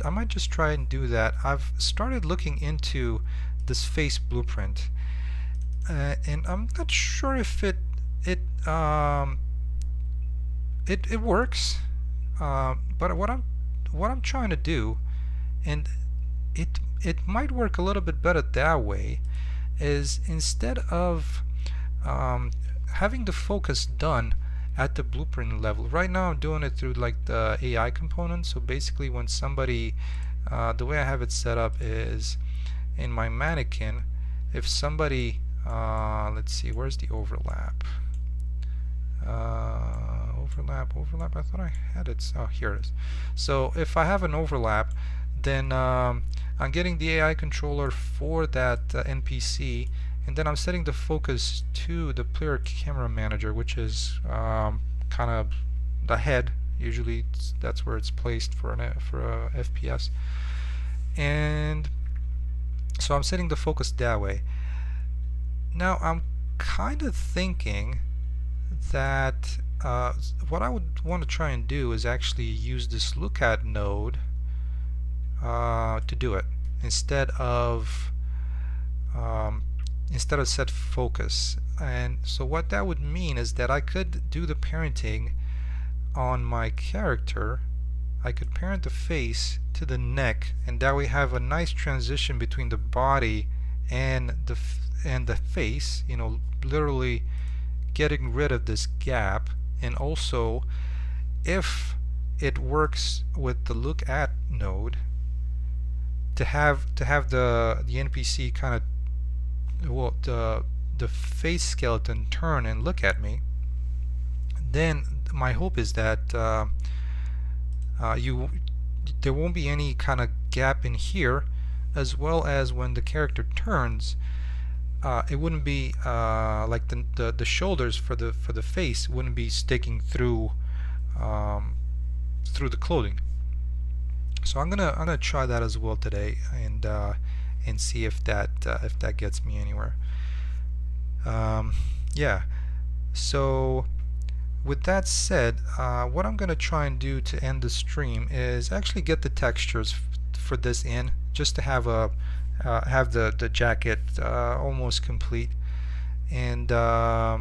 try and do that. I've started looking into this face blueprint, and I'm not sure if it works. But what I'm trying to do, and it might work a little bit better that way, is instead of having the focus done at the blueprint level. Right now I'm doing it through like the AI component. So basically when somebody, the way I have it set up is in my mannequin, if somebody, let's see, where's the overlap? Overlap, I thought I had it. Oh, here it is. So if I have an overlap, then I'm getting the AI controller for that NPC, and then I'm setting the focus to the player camera manager, which is kind of the head. Usually that's where it's placed for a FPS. And so I'm setting the focus that way. Now I'm kind of thinking that what I would want to try and do is actually use this look at node to do it instead of set focus. And so what that would mean is that I could do the parenting on my character. I could parent the face to the neck, and that way have a nice transition between the body and the face, literally getting rid of this gap. And also, if it works with the look at node, to have the NPC kind of, well, the face skeleton turn and look at me, then my hope is that there won't be any kind of gap in here, as well as when the character turns, it wouldn't be like the shoulders for the face wouldn't be sticking through the clothing. So I'm gonna try that as well today, and see if that gets me anywhere. Yeah. So with that said, what I'm gonna try and do to end the stream is actually get the textures for this in, just to have the jacket almost complete, and I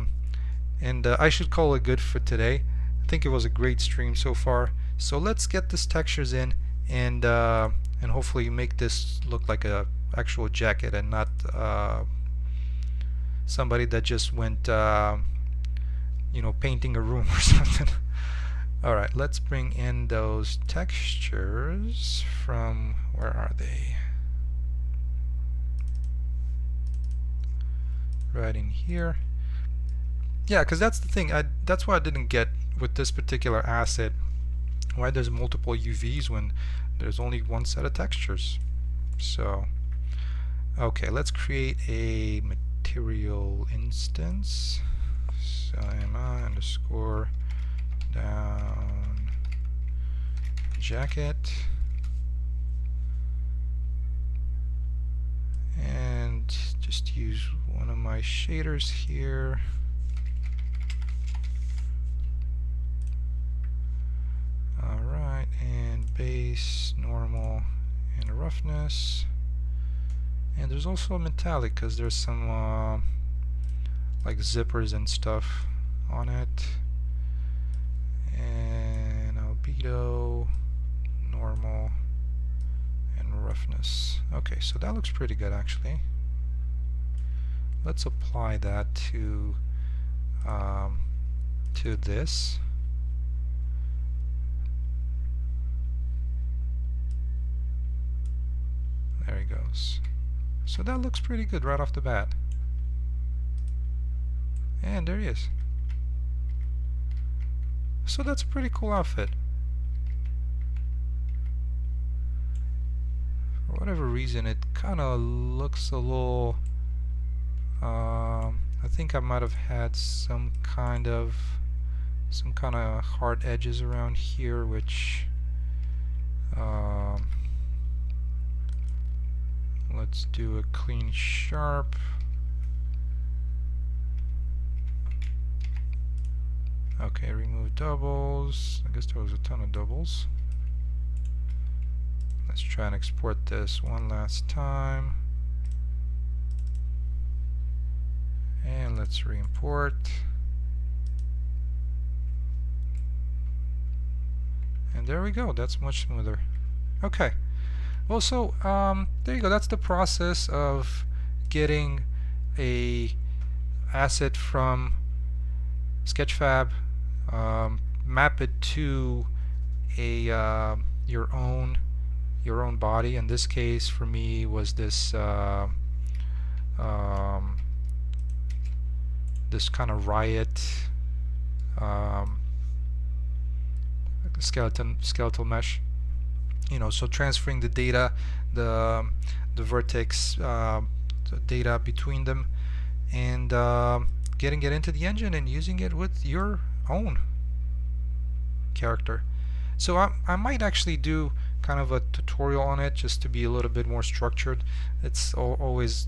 should call it good for today. I think it was a great stream so far. So let's get this textures in, and hopefully make this look like a actual jacket and not somebody that just went painting a room or something. Alright, let's bring in those textures from, where are they? Right in here. Yeah, because that's the thing. That's why I didn't get with this particular asset why there's multiple UVs when there's only one set of textures. So, okay, let's create a material instance. Sima underscore down jacket, just use one of my shaders here. Alright, and base, normal, and roughness. And there's also a metallic because there's some like zippers and stuff on it. And albedo, normal, and roughness. Okay, so that looks pretty good actually. Let's apply that to this. There he goes. So that looks pretty good right off the bat. And there he is. So that's a pretty cool outfit. For whatever reason, it kind of looks a little... I think I might have had some kind of hard edges around here, which let's do a clean sharp. Okay, remove doubles. I guess there was a ton of doubles. Let's try and export this one last time. And let's re-import. And there we go. That's much smoother. Okay. Well, so there you go. That's the process of getting a asset from Sketchfab, map it to a your own body. In this case, for me, was this this kind of riot skeletal mesh. You know, so transferring the data, the vertex the data between them, and getting it into the engine and using it with your own character. So I might actually do kind of a tutorial on it just to be a little bit more structured. It's always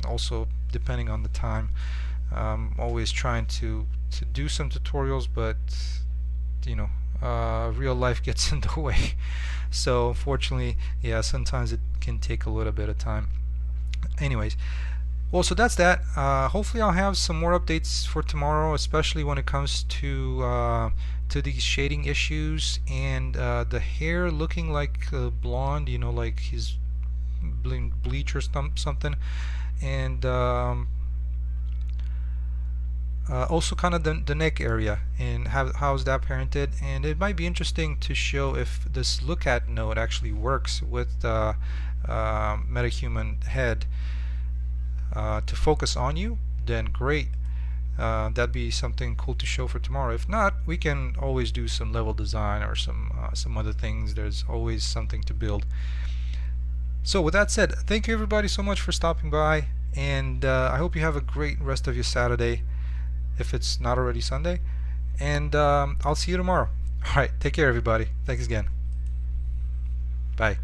also depending on the time. Always trying to do some tutorials, but you know, real life gets in the way. So unfortunately, yeah, sometimes it can take a little bit of time. Anyways, well, so that's that. Hopefully I'll have some more updates for tomorrow, especially when it comes to these shading issues and the hair looking like blonde, you know, like he's bleach or something, and also kind of the neck area and how's that parented. And it might be interesting to show if this look at node actually works with the Metahuman head to focus on you. Then great, that'd be something cool to show for tomorrow. If not, we can always do some level design or some other things. There's always something to build. So with that said, thank you everybody so much for stopping by, and I hope you have a great rest of your Saturday, if it's not already Sunday, and I'll see you tomorrow. Alright, take care everybody. Thanks again. Bye.